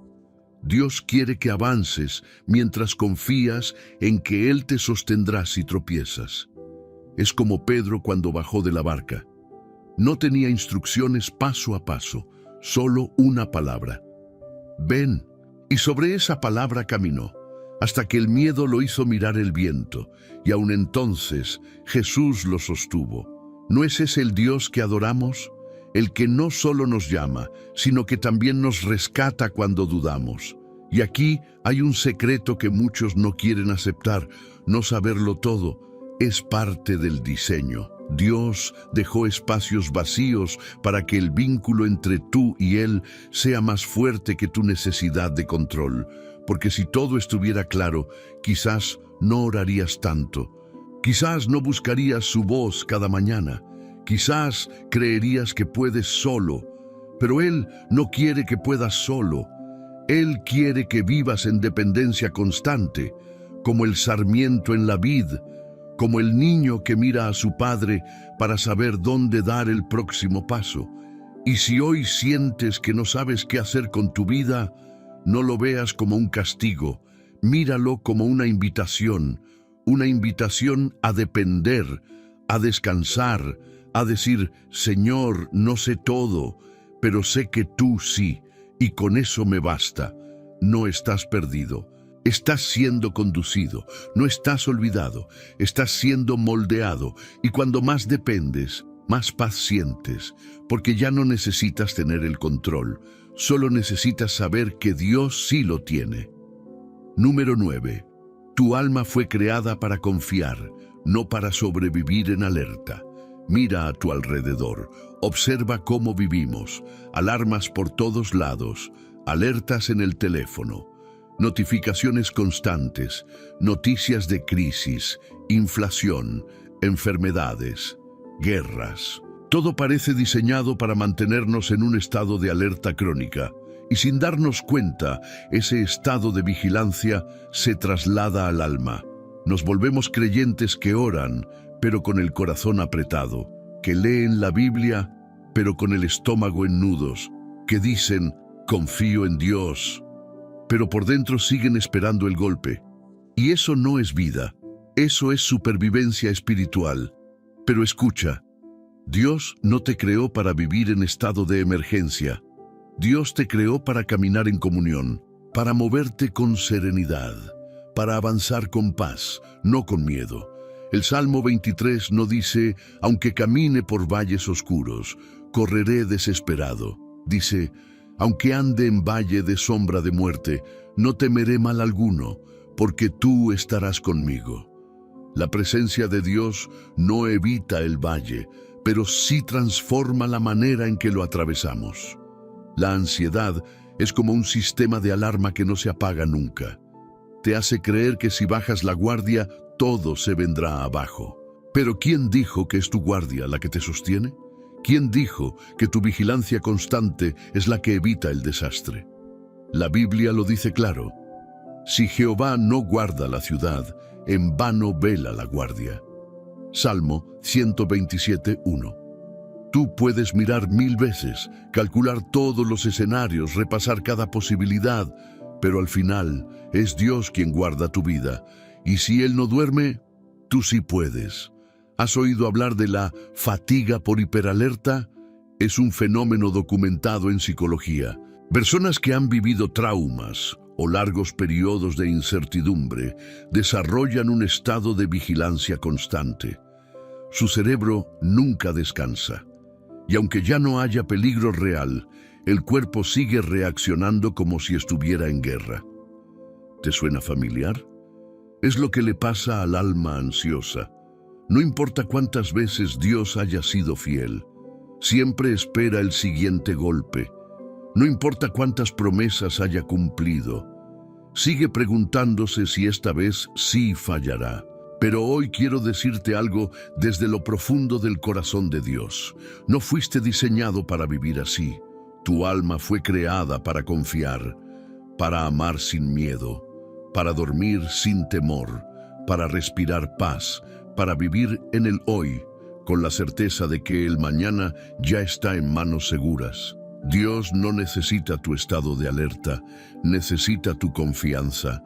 S1: Dios quiere que avances mientras confías en que Él te sostendrá si tropiezas. Es como Pedro cuando bajó de la barca. No tenía instrucciones paso a paso, solo una palabra: «Ven», y sobre esa palabra caminó, hasta que el miedo lo hizo mirar el viento, y aun entonces Jesús lo sostuvo. ¿No es ese el Dios que adoramos? El que no solo nos llama, sino que también nos rescata cuando dudamos. Y aquí hay un secreto que muchos no quieren aceptar: no saberlo todo es parte del diseño. Dios dejó espacios vacíos para que el vínculo entre tú y Él sea más fuerte que tu necesidad de control. Porque si todo estuviera claro, quizás no orarías tanto. Quizás no buscarías su voz cada mañana. Quizás creerías que puedes solo. Pero Él no quiere que puedas solo. Él quiere que vivas en dependencia constante, como el sarmiento en la vid, como el niño que mira a su padre para saber dónde dar el próximo paso. Y si hoy sientes que no sabes qué hacer con tu vida, no lo veas como un castigo, míralo como una invitación a depender, a descansar, a decir: «Señor, no sé todo, pero sé que tú sí, y con eso me basta». No estás perdido, Estás siendo conducido, no estás olvidado, estás siendo moldeado, y cuando más dependes, más paz sientes, porque ya no necesitas tener el control, solo necesitas saber que Dios sí lo tiene. Número 9. Tu alma fue creada para confiar, no para sobrevivir en alerta. Mira a tu alrededor, observa cómo vivimos, alarmas por todos lados, alertas en el teléfono, notificaciones constantes, noticias de crisis, inflación, enfermedades, guerras. Todo parece diseñado para mantenernos en un estado de alerta crónica, y sin darnos cuenta, ese estado de vigilancia se traslada al alma. Nos volvemos creyentes que oran, pero con el corazón apretado, que leen la Biblia, pero con el estómago en nudos, que dicen, confío en Dios, pero por dentro siguen esperando el golpe. Y eso no es vida, eso es supervivencia espiritual. Pero escucha, Dios no te creó para vivir en estado de emergencia. Dios te creó para caminar en comunión, para moverte con serenidad, para avanzar con paz, no con miedo. El Salmo 23 no dice, aunque camine por valles oscuros, correré desesperado. Dice, aunque ande en valle de sombra de muerte, no temeré mal alguno, porque tú estarás conmigo. La presencia de Dios no evita el valle, pero sí transforma la manera en que lo atravesamos. La ansiedad es como un sistema de alarma que no se apaga nunca. Te hace creer que si bajas la guardia, todo se vendrá abajo. Pero ¿quién dijo que es tu guardia la que te sostiene? ¿Quién dijo que tu vigilancia constante es la que evita el desastre? La Biblia lo dice claro. Si Jehová no guarda la ciudad, en vano vela la guardia. Salmo 127:1. Tú puedes mirar 1000 veces, calcular todos los escenarios, repasar cada posibilidad, pero al final es Dios quien guarda tu vida. Y si Él no duerme, tú sí puedes. ¿Has oído hablar de la fatiga por hiperalerta? Es un fenómeno documentado en psicología. Personas que han vivido traumas o largos periodos de incertidumbre desarrollan un estado de vigilancia constante. Su cerebro nunca descansa. Y aunque ya no haya peligro real, el cuerpo sigue reaccionando como si estuviera en guerra. ¿Te suena familiar? Es lo que le pasa al alma ansiosa. No importa cuántas veces Dios haya sido fiel, siempre espera el siguiente golpe. No importa cuántas promesas haya cumplido, sigue preguntándose si esta vez sí fallará. Pero hoy quiero decirte algo desde lo profundo del corazón de Dios. No fuiste diseñado para vivir así. Tu alma fue creada para confiar, para amar sin miedo, para dormir sin temor, para respirar paz, para vivir en el hoy, con la certeza de que el mañana ya está en manos seguras. Dios no necesita tu estado de alerta, necesita tu confianza.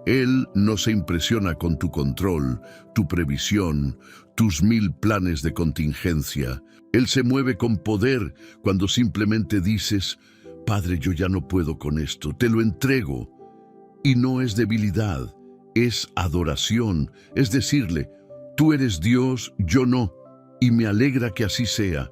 S1: Él no se impresiona con tu control, tu previsión, tus 1000 planes de contingencia. Él se mueve con poder cuando simplemente dices, Padre, yo ya no puedo con esto, te lo entrego. Y no es debilidad, es adoración, es decirle, tú eres Dios, yo no, y me alegra que así sea.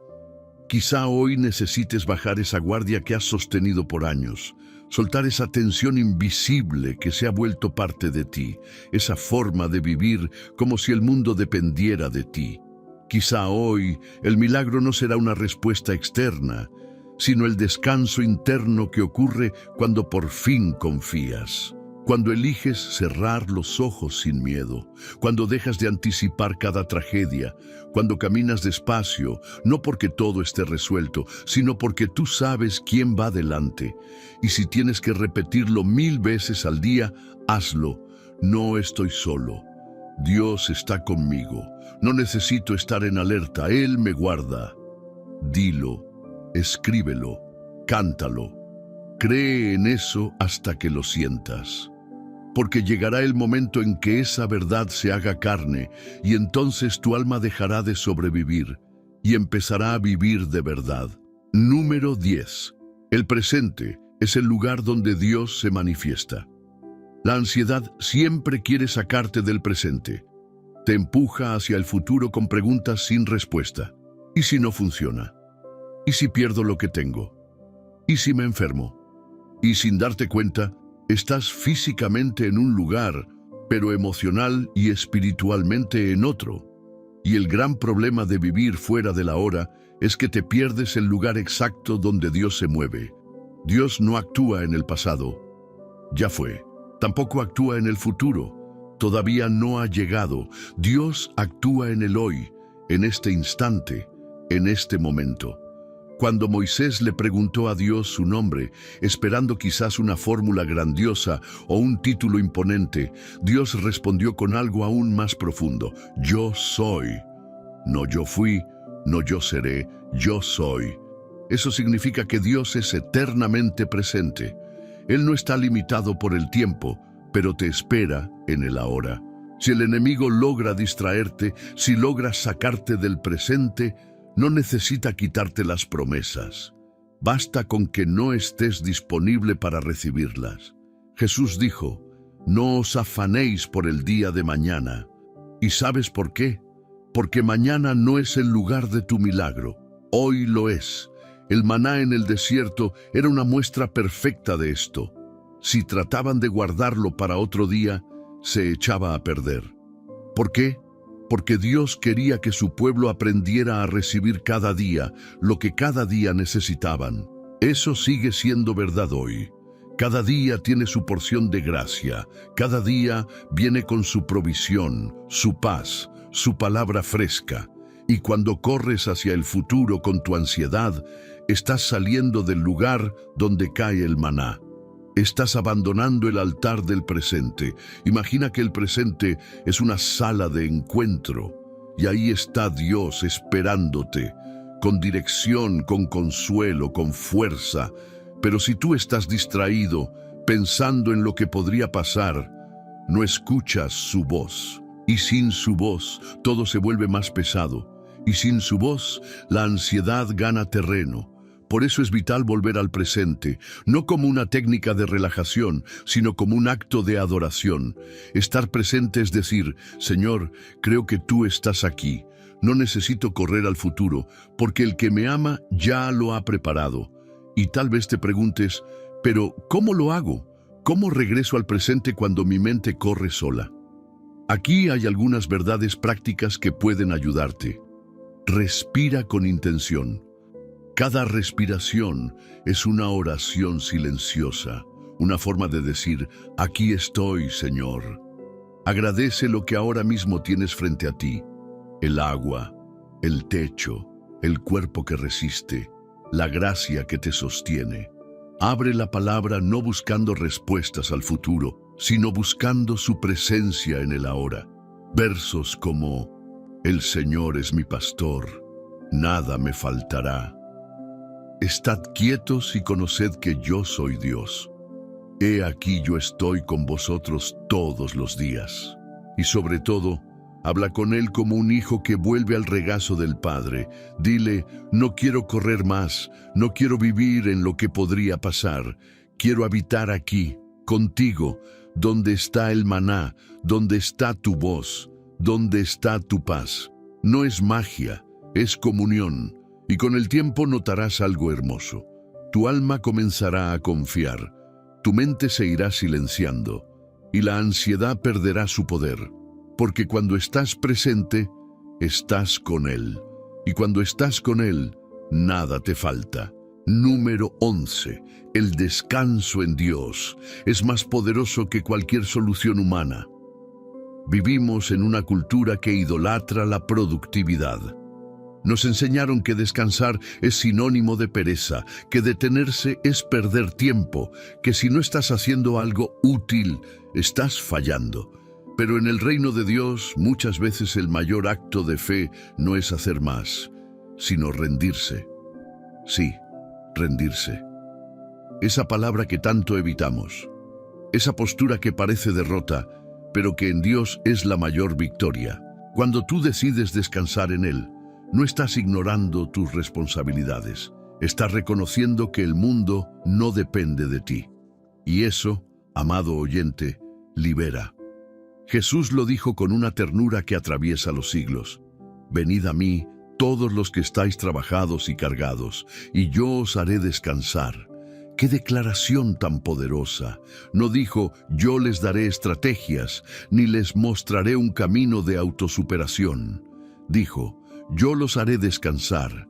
S1: Quizá hoy necesites bajar esa guardia que has sostenido por años, soltar esa tensión invisible que se ha vuelto parte de ti, esa forma de vivir como si el mundo dependiera de ti. Quizá hoy el milagro no será una respuesta externa, sino el descanso interno que ocurre cuando por fin confías. Cuando eliges cerrar los ojos sin miedo, cuando dejas de anticipar cada tragedia, cuando caminas despacio, no porque todo esté resuelto, sino porque tú sabes quién va delante. Y si tienes que repetirlo 1000 veces al día, hazlo. No estoy solo. Dios está conmigo. No necesito estar en alerta. Él me guarda. Dilo, escríbelo, cántalo. Cree en eso hasta que lo sientas. Porque llegará el momento en que esa verdad se haga carne y entonces tu alma dejará de sobrevivir y empezará a vivir de verdad. Número 10. El presente es el lugar donde Dios se manifiesta. La ansiedad siempre quiere sacarte del presente. Te empuja hacia el futuro con preguntas sin respuesta. ¿Y si no funciona? ¿Y si pierdo lo que tengo? ¿Y si me enfermo? Y sin darte cuenta, estás físicamente en un lugar, pero emocional y espiritualmente en otro. Y el gran problema de vivir fuera de la hora es que te pierdes el lugar exacto donde Dios se mueve. Dios no actúa en el pasado. Ya fue. Tampoco actúa en el futuro. Todavía no ha llegado. Dios actúa en el hoy, en este instante, en este momento. Cuando Moisés le preguntó a Dios su nombre, esperando quizás una fórmula grandiosa o un título imponente, Dios respondió con algo aún más profundo. Yo soy. No yo fui, no yo seré, yo soy. Eso significa que Dios es eternamente presente. Él no está limitado por el tiempo, pero te espera en el ahora. Si el enemigo logra distraerte, si logra sacarte del presente, no necesita quitarte las promesas. Basta con que no estés disponible para recibirlas. Jesús dijo, no os afanéis por el día de mañana. ¿Y sabes por qué? Porque mañana no es el lugar de tu milagro. Hoy lo es. El maná en el desierto era una muestra perfecta de esto. Si trataban de guardarlo para otro día, se echaba a perder. ¿Por qué? Porque Dios quería que su pueblo aprendiera a recibir cada día lo que cada día necesitaban. Eso sigue siendo verdad hoy. Cada día tiene su porción de gracia. Cada día viene con su provisión, su paz, su palabra fresca. Y cuando corres hacia el futuro con tu ansiedad, estás saliendo del lugar donde cae el maná. Estás abandonando el altar del presente. Imagina que el presente es una sala de encuentro y ahí está Dios esperándote, con dirección, con consuelo, con fuerza. Pero si tú estás distraído, pensando en lo que podría pasar, no escuchas su voz. Y sin su voz, todo se vuelve más pesado. Y sin su voz, la ansiedad gana terreno. Por eso es vital volver al presente, no como una técnica de relajación, sino como un acto de adoración. Estar presente es decir, Señor, creo que tú estás aquí. No necesito correr al futuro, porque el que me ama ya lo ha preparado. Y tal vez te preguntes, pero ¿cómo lo hago? ¿Cómo regreso al presente cuando mi mente corre sola? Aquí hay algunas verdades prácticas que pueden ayudarte. Respira con intención. Cada respiración es una oración silenciosa, una forma de decir, aquí estoy, Señor. Agradece lo que ahora mismo tienes frente a ti, el agua, el techo, el cuerpo que resiste, la gracia que te sostiene. Abre la palabra no buscando respuestas al futuro, sino buscando su presencia en el ahora. Versos como, el Señor es mi pastor, nada me faltará. Estad quietos y conoced que yo soy Dios. He aquí yo estoy con vosotros todos los días. Y sobre todo, habla con él como un hijo que vuelve al regazo del Padre. Dile, no quiero correr más, no quiero vivir en lo que podría pasar. Quiero habitar aquí, contigo, donde está el maná, donde está tu voz, donde está tu paz. No es magia, es comunión. Y con el tiempo notarás algo hermoso. Tu alma comenzará a confiar, tu mente se irá silenciando y la ansiedad perderá su poder. Porque cuando estás presente, estás con Él. Y cuando estás con Él, nada te falta. Número 11. El descanso en Dios es más poderoso que cualquier solución humana. Vivimos en una cultura que idolatra la productividad. Nos enseñaron que descansar es sinónimo de pereza, que detenerse es perder tiempo, que si no estás haciendo algo útil, estás fallando. Pero en el reino de Dios, muchas veces el mayor acto de fe no es hacer más, sino rendirse. Sí, rendirse. Esa palabra que tanto evitamos. Esa postura que parece derrota, pero que en Dios es la mayor victoria. Cuando tú decides descansar en Él, no estás ignorando tus responsabilidades. Estás reconociendo que el mundo no depende de ti. Y eso, amado oyente, libera. Jesús lo dijo con una ternura que atraviesa los siglos. Venid a mí, todos los que estáis trabajados y cargados, y yo os haré descansar. ¡Qué declaración tan poderosa! No dijo, yo les daré estrategias, ni les mostraré un camino de autosuperación. Dijo, yo los haré descansar.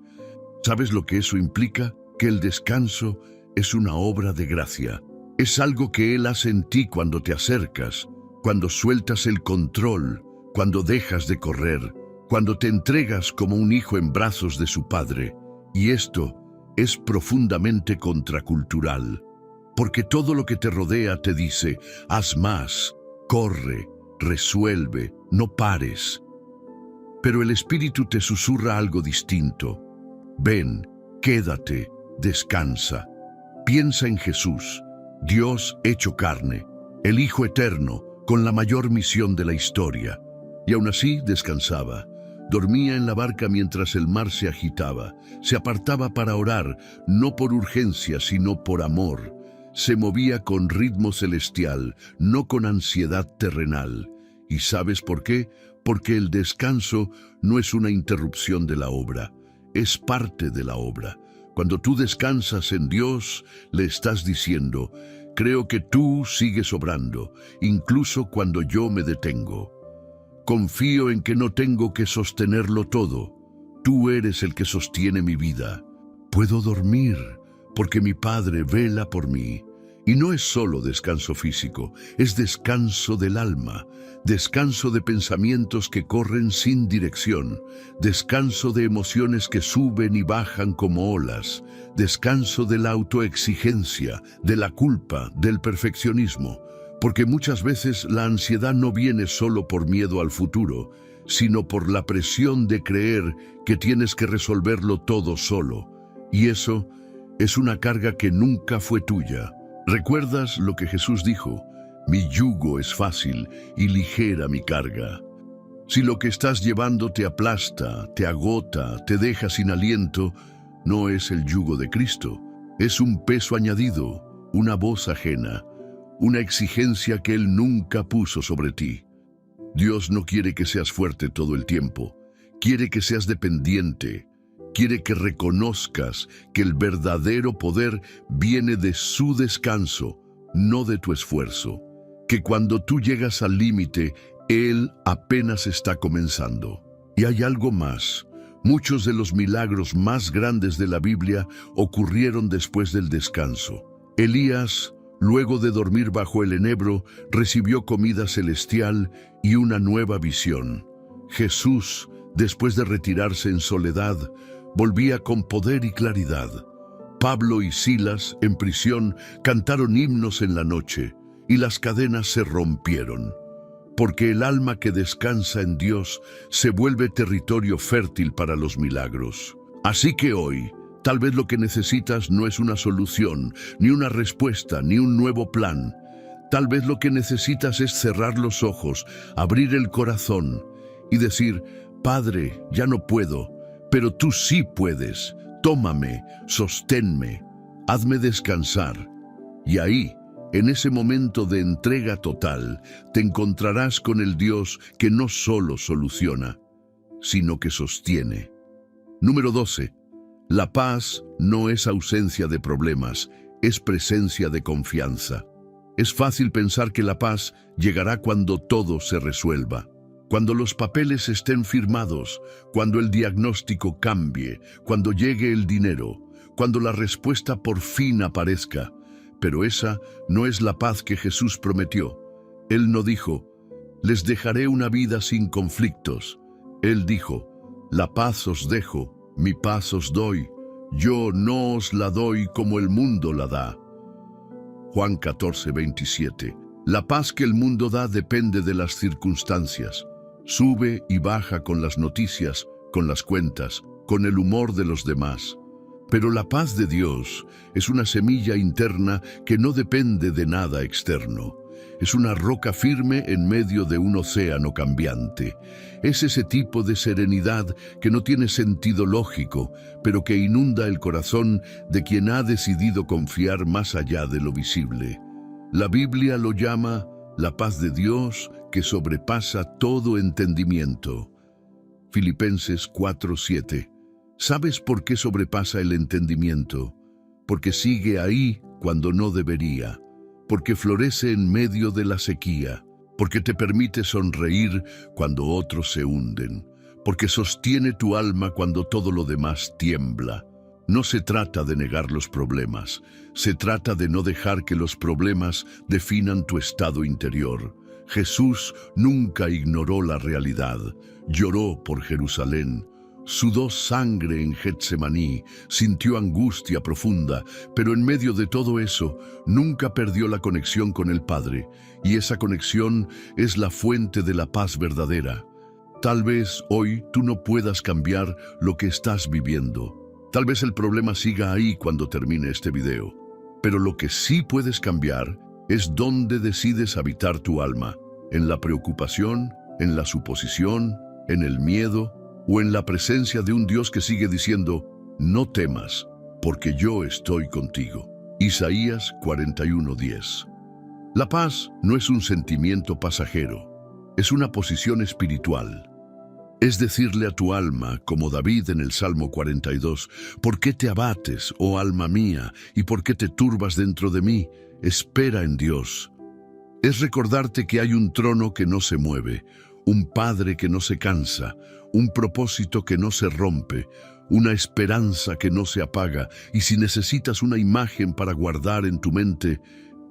S1: ¿Sabes lo que eso implica? Que el descanso es una obra de gracia. Es algo que Él hace en ti cuando te acercas, cuando sueltas el control, cuando dejas de correr, cuando te entregas como un hijo en brazos de su padre. Y esto es profundamente contracultural, porque todo lo que te rodea te dice, haz más, corre, resuelve, no pares. Pero el Espíritu te susurra algo distinto. Ven, quédate, descansa. Piensa en Jesús, Dios hecho carne, el Hijo eterno, con la mayor misión de la historia. Y aún así descansaba. Dormía en la barca mientras el mar se agitaba. Se apartaba para orar, no por urgencia, sino por amor. Se movía con ritmo celestial, no con ansiedad terrenal. ¿Y sabes por qué? Porque el descanso no es una interrupción de la obra, es parte de la obra. Cuando tú descansas en Dios, le estás diciendo, creo que tú sigues obrando, incluso cuando yo me detengo. Confío en que no tengo que sostenerlo todo. Tú eres el que sostiene mi vida. Puedo dormir porque mi Padre vela por mí. Y no es solo descanso físico, es descanso del alma, descanso de pensamientos que corren sin dirección, descanso de emociones que suben y bajan como olas, descanso de la autoexigencia, de la culpa, del perfeccionismo. Porque muchas veces la ansiedad no viene solo por miedo al futuro, sino por la presión de creer que tienes que resolverlo todo solo. Y eso es una carga que nunca fue tuya. ¿Recuerdas lo que Jesús dijo? Mi yugo es fácil y ligera mi carga. Si lo que estás llevando te aplasta, te agota, te deja sin aliento, no es el yugo de Cristo. Es un peso añadido, una voz ajena, una exigencia que Él nunca puso sobre ti. Dios no quiere que seas fuerte todo el tiempo. Quiere que seas dependiente. Quiere que reconozcas que el verdadero poder viene de su descanso, no de tu esfuerzo. Que cuando tú llegas al límite, Él apenas está comenzando. Y hay algo más. Muchos de los milagros más grandes de la Biblia ocurrieron después del descanso. Elías, luego de dormir bajo el enebro, recibió comida celestial y una nueva visión. Jesús, después de retirarse en soledad, volvía con poder y claridad. Pablo y Silas, en prisión, cantaron himnos en la noche, y las cadenas se rompieron. Porque el alma que descansa en Dios se vuelve territorio fértil para los milagros. Así que hoy, tal vez lo que necesitas no es una solución, ni una respuesta, ni un nuevo plan. Tal vez lo que necesitas es cerrar los ojos, abrir el corazón y decir, Padre, ya no puedo, pero tú sí puedes. Tómame, sosténme, hazme descansar. Y ahí, en ese momento de entrega total, te encontrarás con el Dios que no solo soluciona, sino que sostiene. Número 12. La paz no es ausencia de problemas, es presencia de confianza. Es fácil pensar que la paz llegará cuando todo se resuelva. Cuando los papeles estén firmados, cuando el diagnóstico cambie, cuando llegue el dinero, cuando la respuesta por fin aparezca. Pero esa no es la paz que Jesús prometió. Él no dijo, les dejaré una vida sin conflictos. Él dijo, la paz os dejo, mi paz os doy. Yo no os la doy como el mundo la da. Juan 14:27. La paz que el mundo da depende de las circunstancias. Sube y baja con las noticias, con las cuentas, con el humor de los demás. Pero la paz de Dios es una semilla interna que no depende de nada externo. Es una roca firme en medio de un océano cambiante. Es ese tipo de serenidad que no tiene sentido lógico, pero que inunda el corazón de quien ha decidido confiar más allá de lo visible. La Biblia lo llama la paz de Dios que sobrepasa todo entendimiento. Filipenses 4:7. ¿Sabes por qué sobrepasa el entendimiento? Porque sigue ahí cuando no debería, porque florece en medio de la sequía, porque te permite sonreír cuando otros se hunden, porque sostiene tu alma cuando todo lo demás tiembla. No se trata de negar los problemas, se trata de no dejar que los problemas definan tu estado interior. Jesús nunca ignoró la realidad, lloró por Jerusalén, sudó sangre en Getsemaní, sintió angustia profunda, pero en medio de todo eso, nunca perdió la conexión con el Padre, y esa conexión es la fuente de la paz verdadera. Tal vez hoy tú no puedas cambiar lo que estás viviendo. Tal vez el problema siga ahí cuando termine este video. Pero lo que sí puedes cambiar es dónde decides habitar tu alma. En la preocupación, en la suposición, en el miedo o en la presencia de un Dios que sigue diciendo, no temas, porque yo estoy contigo. Isaías 41:10. La paz no es un sentimiento pasajero, es una posición espiritual. Es decirle a tu alma, como David en el Salmo 42, ¿por qué te abates, oh alma mía, y por qué te turbas dentro de mí? Espera en Dios. Es recordarte que hay un trono que no se mueve, un Padre que no se cansa, un propósito que no se rompe, una esperanza que no se apaga, y si necesitas una imagen para guardar en tu mente,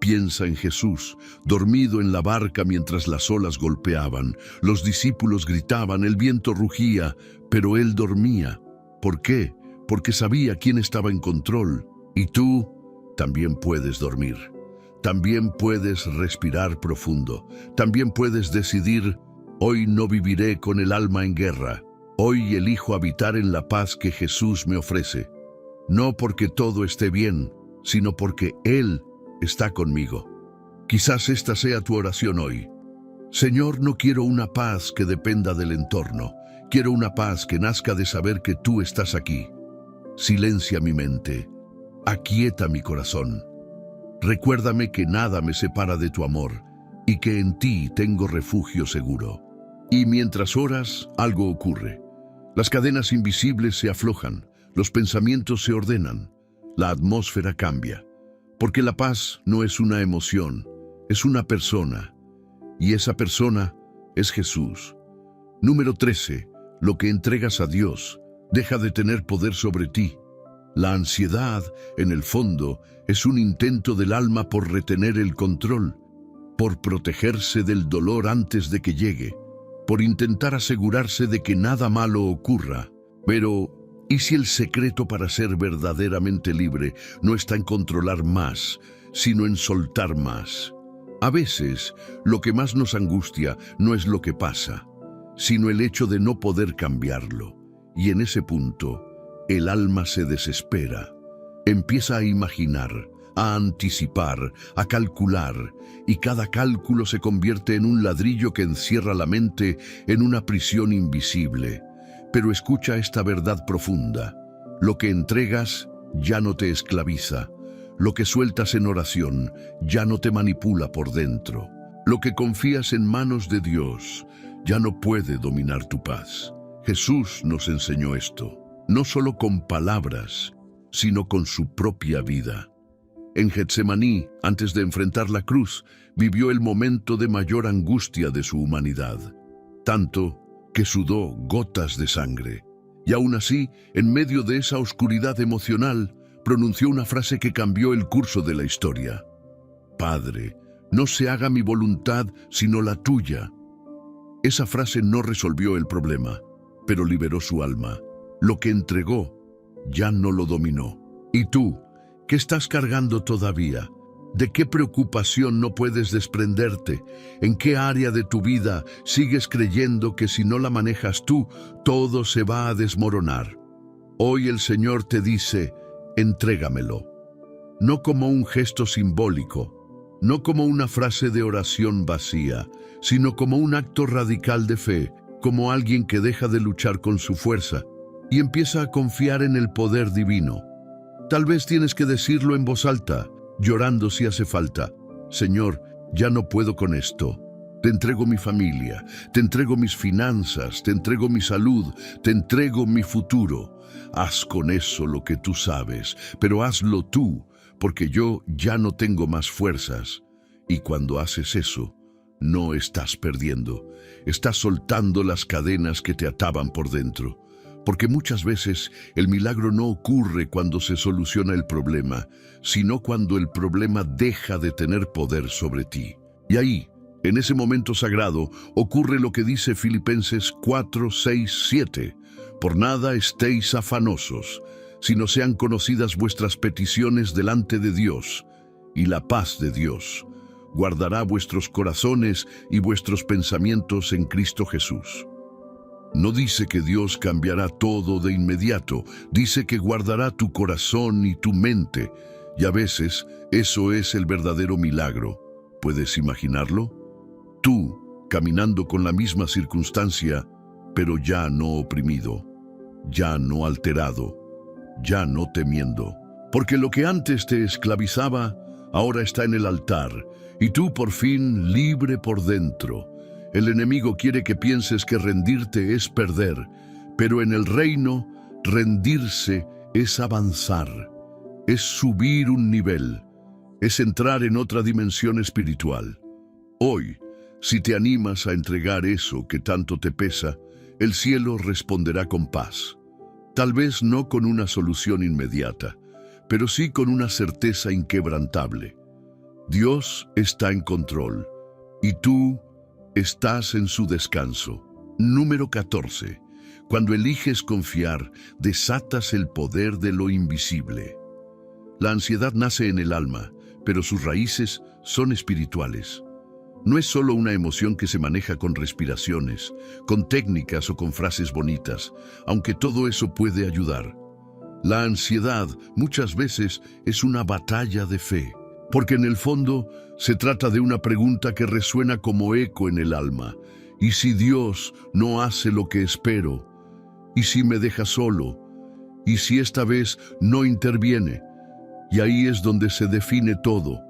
S1: piensa en Jesús, dormido en la barca mientras las olas golpeaban. Los discípulos gritaban, el viento rugía, pero él dormía. ¿Por qué? Porque sabía quién estaba en control. Y tú también puedes dormir. También puedes respirar profundo. También puedes decidir, hoy no viviré con el alma en guerra. Hoy elijo habitar en la paz que Jesús me ofrece. No porque todo esté bien, sino porque Él está conmigo. Quizás esta sea tu oración hoy. Señor, no quiero una paz que dependa del entorno. Quiero una paz que nazca de saber que tú estás aquí. Silencia mi mente. Aquieta mi corazón. Recuérdame que nada me separa de tu amor y que en ti tengo refugio seguro. Y mientras oras, algo ocurre. Las cadenas invisibles se aflojan, los pensamientos se ordenan, la atmósfera cambia. Porque la paz no es una emoción, es una persona. Y esa persona es Jesús. Número 13. Lo que entregas a Dios deja de tener poder sobre ti. La ansiedad, en el fondo, es un intento del alma por retener el control, por protegerse del dolor antes de que llegue, por intentar asegurarse de que nada malo ocurra. Pero ¿y si el secreto para ser verdaderamente libre no está en controlar más, sino en soltar más? A veces, lo que más nos angustia no es lo que pasa, sino el hecho de no poder cambiarlo. Y en ese punto, el alma se desespera. Empieza a imaginar, a anticipar, a calcular, y cada cálculo se convierte en un ladrillo que encierra la mente en una prisión invisible. Pero escucha esta verdad profunda. Lo que entregas ya no te esclaviza. Lo que sueltas en oración ya no te manipula por dentro. Lo que confías en manos de Dios ya no puede dominar tu paz. Jesús nos enseñó esto, no solo con palabras, sino con su propia vida. En Getsemaní, antes de enfrentar la cruz, vivió el momento de mayor angustia de su humanidad. Tanto que sudó gotas de sangre. Y aún así, en medio de esa oscuridad emocional, pronunció una frase que cambió el curso de la historia. Padre, no se haga mi voluntad sino la tuya. Esa frase no resolvió el problema, pero liberó su alma. Lo que entregó ya no lo dominó. ¿Y tú, qué estás cargando todavía? ¿De qué preocupación no puedes desprenderte? ¿En qué área de tu vida sigues creyendo que si no la manejas tú, todo se va a desmoronar? Hoy el Señor te dice, entrégamelo. No como un gesto simbólico, no como una frase de oración vacía, sino como un acto radical de fe, como alguien que deja de luchar con su fuerza y empieza a confiar en el poder divino. Tal vez tienes que decirlo en voz alta, llorando si hace falta. Señor, ya no puedo con esto. Te entrego mi familia, te entrego mis finanzas, te entrego mi salud, te entrego mi futuro. Haz con eso lo que tú sabes, pero hazlo tú, porque yo ya no tengo más fuerzas. Y cuando haces eso, no estás perdiendo, estás soltando las cadenas que te ataban por dentro. Porque muchas veces el milagro no ocurre cuando se soluciona el problema, sino cuando el problema deja de tener poder sobre ti. Y ahí, en ese momento sagrado, ocurre lo que dice Filipenses 4, 6, 7. Por nada estéis afanosos, sino sean conocidas vuestras peticiones delante de Dios, y la paz de Dios guardará vuestros corazones y vuestros pensamientos en Cristo Jesús. No dice que Dios cambiará todo de inmediato, dice que guardará tu corazón y tu mente, y a veces eso es el verdadero milagro. ¿Puedes imaginarlo? Tú, caminando con la misma circunstancia, pero ya no oprimido, ya no alterado, ya no temiendo. Porque lo que antes te esclavizaba, ahora está en el altar, y tú por fin libre por dentro. El enemigo quiere que pienses que rendirte es perder, pero en el reino, rendirse es avanzar, es subir un nivel, es entrar en otra dimensión espiritual. Hoy, si te animas a entregar eso que tanto te pesa, el cielo responderá con paz. Tal vez no con una solución inmediata, pero sí con una certeza inquebrantable. Dios está en control, y tú estás en su descanso. Número 14. Cuando eliges confiar, desatas el poder de lo invisible. La ansiedad nace en el alma, pero sus raíces son espirituales. No es solo una emoción que se maneja con respiraciones, con técnicas o con frases bonitas, aunque todo eso puede ayudar. La ansiedad muchas veces es una batalla de fe, porque en el fondo se trata de una pregunta que resuena como eco en el alma. ¿Y si Dios no hace lo que espero? ¿Y si me deja solo? ¿Y si esta vez no interviene? Y ahí es donde se define todo,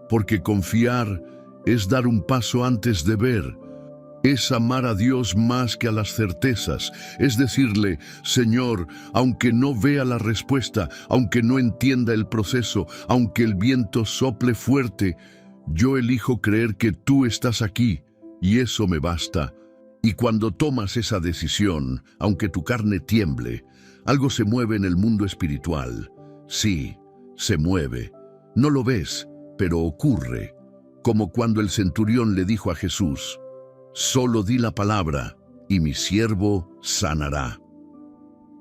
S1: porque confiar es dar un paso antes de ver. Es amar a Dios más que a las certezas, es decirle, Señor, aunque no vea la respuesta, aunque no entienda el proceso, aunque el viento sople fuerte, yo elijo creer que tú estás aquí, y eso me basta. Y cuando tomas esa decisión, aunque tu carne tiemble, algo se mueve en el mundo espiritual. Sí, se mueve. No lo ves, pero ocurre. Como cuando el centurión le dijo a Jesús, solo di la palabra, y mi siervo sanará.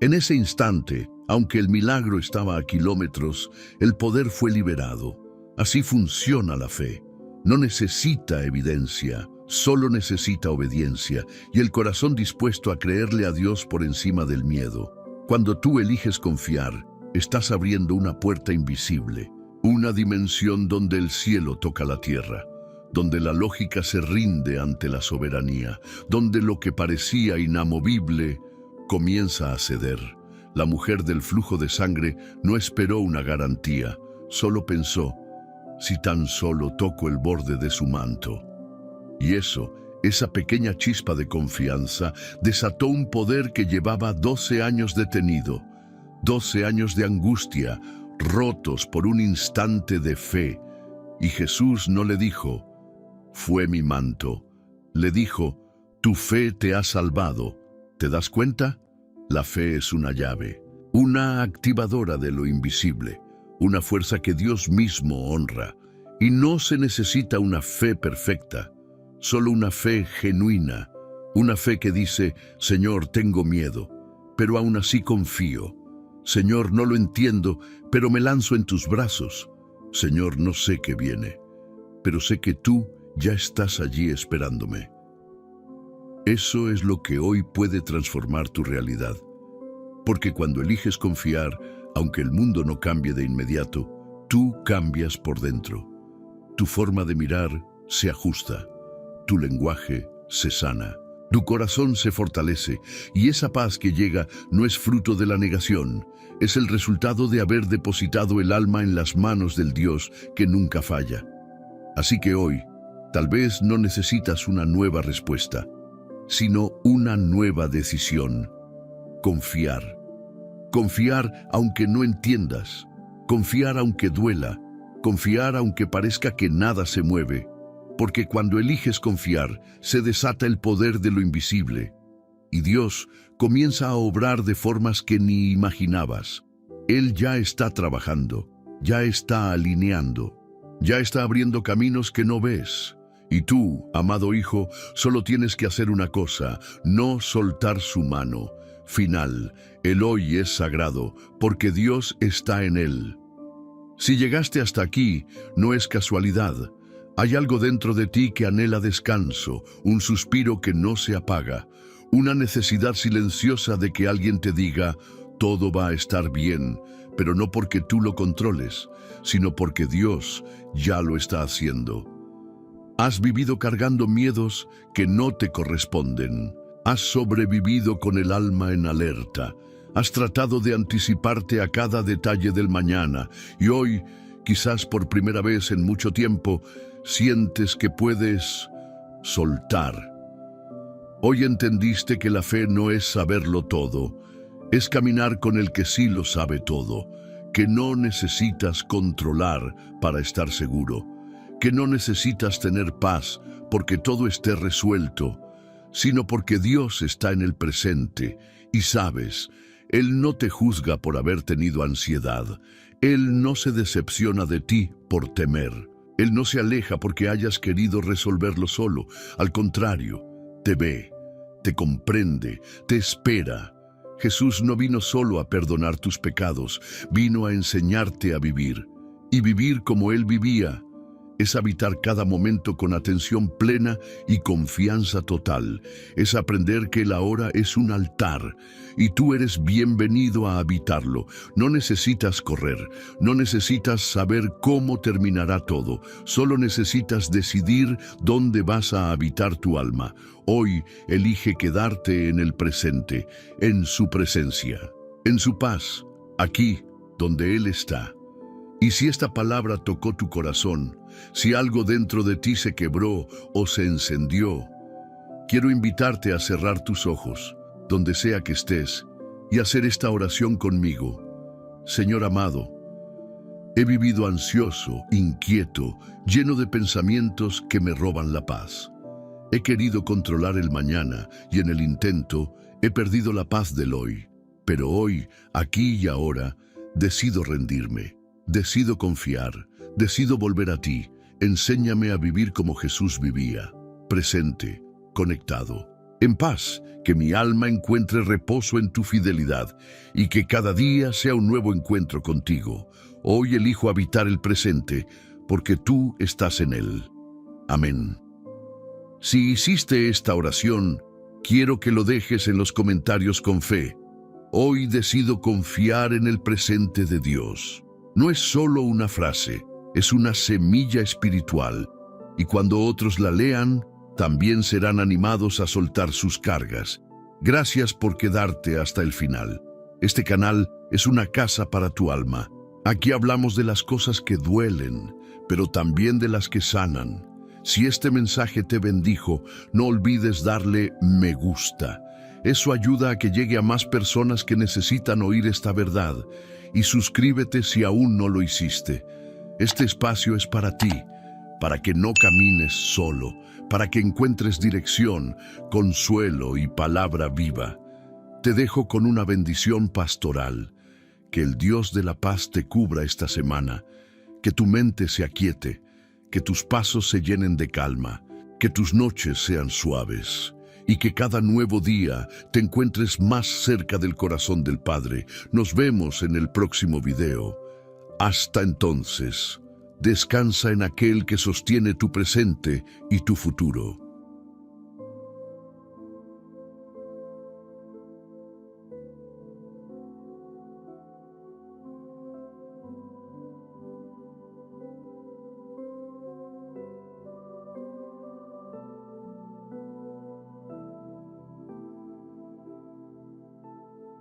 S1: En ese instante, aunque el milagro estaba a kilómetros, el poder fue liberado. Así funciona la fe. No necesita evidencia, solo necesita obediencia y el corazón dispuesto a creerle a Dios por encima del miedo. Cuando tú eliges confiar, estás abriendo una puerta invisible, una dimensión donde el cielo toca la tierra, donde la lógica se rinde ante la soberanía, donde lo que parecía inamovible comienza a ceder. La mujer del flujo de sangre no esperó una garantía, solo pensó, si tan solo toco el borde de su manto. Y eso, esa pequeña chispa de confianza, desató un poder que llevaba 12 años detenido, 12 años de angustia, rotos por un instante de fe. Y Jesús no le dijo, fue mi manto. Le dijo, tu fe te ha salvado. ¿Te das cuenta? La fe es una llave, una activadora de lo invisible, una fuerza que Dios mismo honra. Y no se necesita una fe perfecta, solo una fe genuina, una fe que dice, Señor, tengo miedo, pero aún así confío. Señor, no lo entiendo, pero me lanzo en tus brazos. Señor, no sé qué viene, pero sé que tú ya estás allí esperándome. Eso es lo que hoy puede transformar tu realidad. Porque cuando eliges confiar, aunque el mundo no cambie de inmediato, tú cambias por dentro. Tu forma de mirar se ajusta, tu lenguaje se sana, tu corazón se fortalece y esa paz que llega no es fruto de la negación, es el resultado de haber depositado el alma en las manos del Dios que nunca falla. Así que hoy, Tal vez no necesitas una nueva respuesta, sino una nueva decisión. Confiar. Confiar aunque no entiendas. Confiar aunque duela. Confiar aunque parezca que nada se mueve. Porque cuando eliges confiar, se desata el poder de lo invisible. Y Dios comienza a obrar de formas que ni imaginabas. Él ya está trabajando, ya está alineando, ya está abriendo caminos que no ves. Y tú, amado hijo, solo tienes que hacer una cosa: no soltar su mano. Final, el hoy es sagrado, porque Dios está en él. Si llegaste hasta aquí, no es casualidad. Hay algo dentro de ti que anhela descanso, un suspiro que no se apaga, una necesidad silenciosa de que alguien te diga: todo va a estar bien, pero no porque tú lo controles, sino porque Dios ya lo está haciendo. Has vivido cargando miedos que no te corresponden. Has sobrevivido con el alma en alerta. Has tratado de anticiparte a cada detalle del mañana y hoy, quizás por primera vez en mucho tiempo, sientes que puedes soltar. Hoy entendiste que la fe no es saberlo todo, es caminar con el que sí lo sabe todo, que no necesitas controlar para estar seguro, que no necesitas tener paz porque todo esté resuelto, sino porque Dios está en el presente y sabes, Él no te juzga por haber tenido ansiedad, Él no se decepciona de ti por temer, Él no se aleja porque hayas querido resolverlo solo, al contrario, te ve, te comprende, te espera. Jesús no vino solo a perdonar tus pecados, vino a enseñarte a vivir, y vivir como Él vivía. Es habitar cada momento con atención plena y confianza total. Es aprender que el ahora es un altar y tú eres bienvenido a habitarlo. No necesitas correr, no necesitas saber cómo terminará todo. Solo necesitas decidir dónde vas a habitar tu alma. Hoy elige quedarte en el presente, en su presencia, en su paz, aquí donde Él está. Y si esta palabra tocó tu corazón, si algo dentro de ti se quebró o se encendió, quiero invitarte a cerrar tus ojos, donde sea que estés, y hacer esta oración conmigo. Señor amado, he vivido ansioso, inquieto, lleno de pensamientos que me roban la paz. He querido controlar el mañana y en el intento he perdido la paz del hoy. Pero hoy, aquí y ahora, decido rendirme. Decido confiar, decido volver a ti. Enséñame a vivir como Jesús vivía, presente, conectado, en paz, que mi alma encuentre reposo en tu fidelidad y que cada día sea un nuevo encuentro contigo. Hoy elijo habitar el presente porque tú estás en él. Amén. Si hiciste esta oración, quiero que lo dejes en los comentarios con fe. Hoy decido confiar en el presente de Dios. No es solo una frase, es una semilla espiritual, y cuando otros la lean, también serán animados a soltar sus cargas. Gracias por quedarte hasta el final. Este canal es una casa para tu alma. Aquí hablamos de las cosas que duelen, pero también de las que sanan. Si este mensaje te bendijo, no olvides darle me gusta. Eso ayuda a que llegue a más personas que necesitan oír esta verdad. Y suscríbete si aún no lo hiciste. Este espacio es para ti, para que no camines solo, para que encuentres dirección, consuelo y palabra viva. Te dejo con una bendición pastoral. Que el Dios de la paz te cubra esta semana, que tu mente se aquiete, que tus pasos se llenen de calma, que tus noches sean suaves. Y que cada nuevo día te encuentres más cerca del corazón del Padre. Nos vemos en el próximo video. Hasta entonces, descansa en aquel que sostiene tu presente y tu futuro.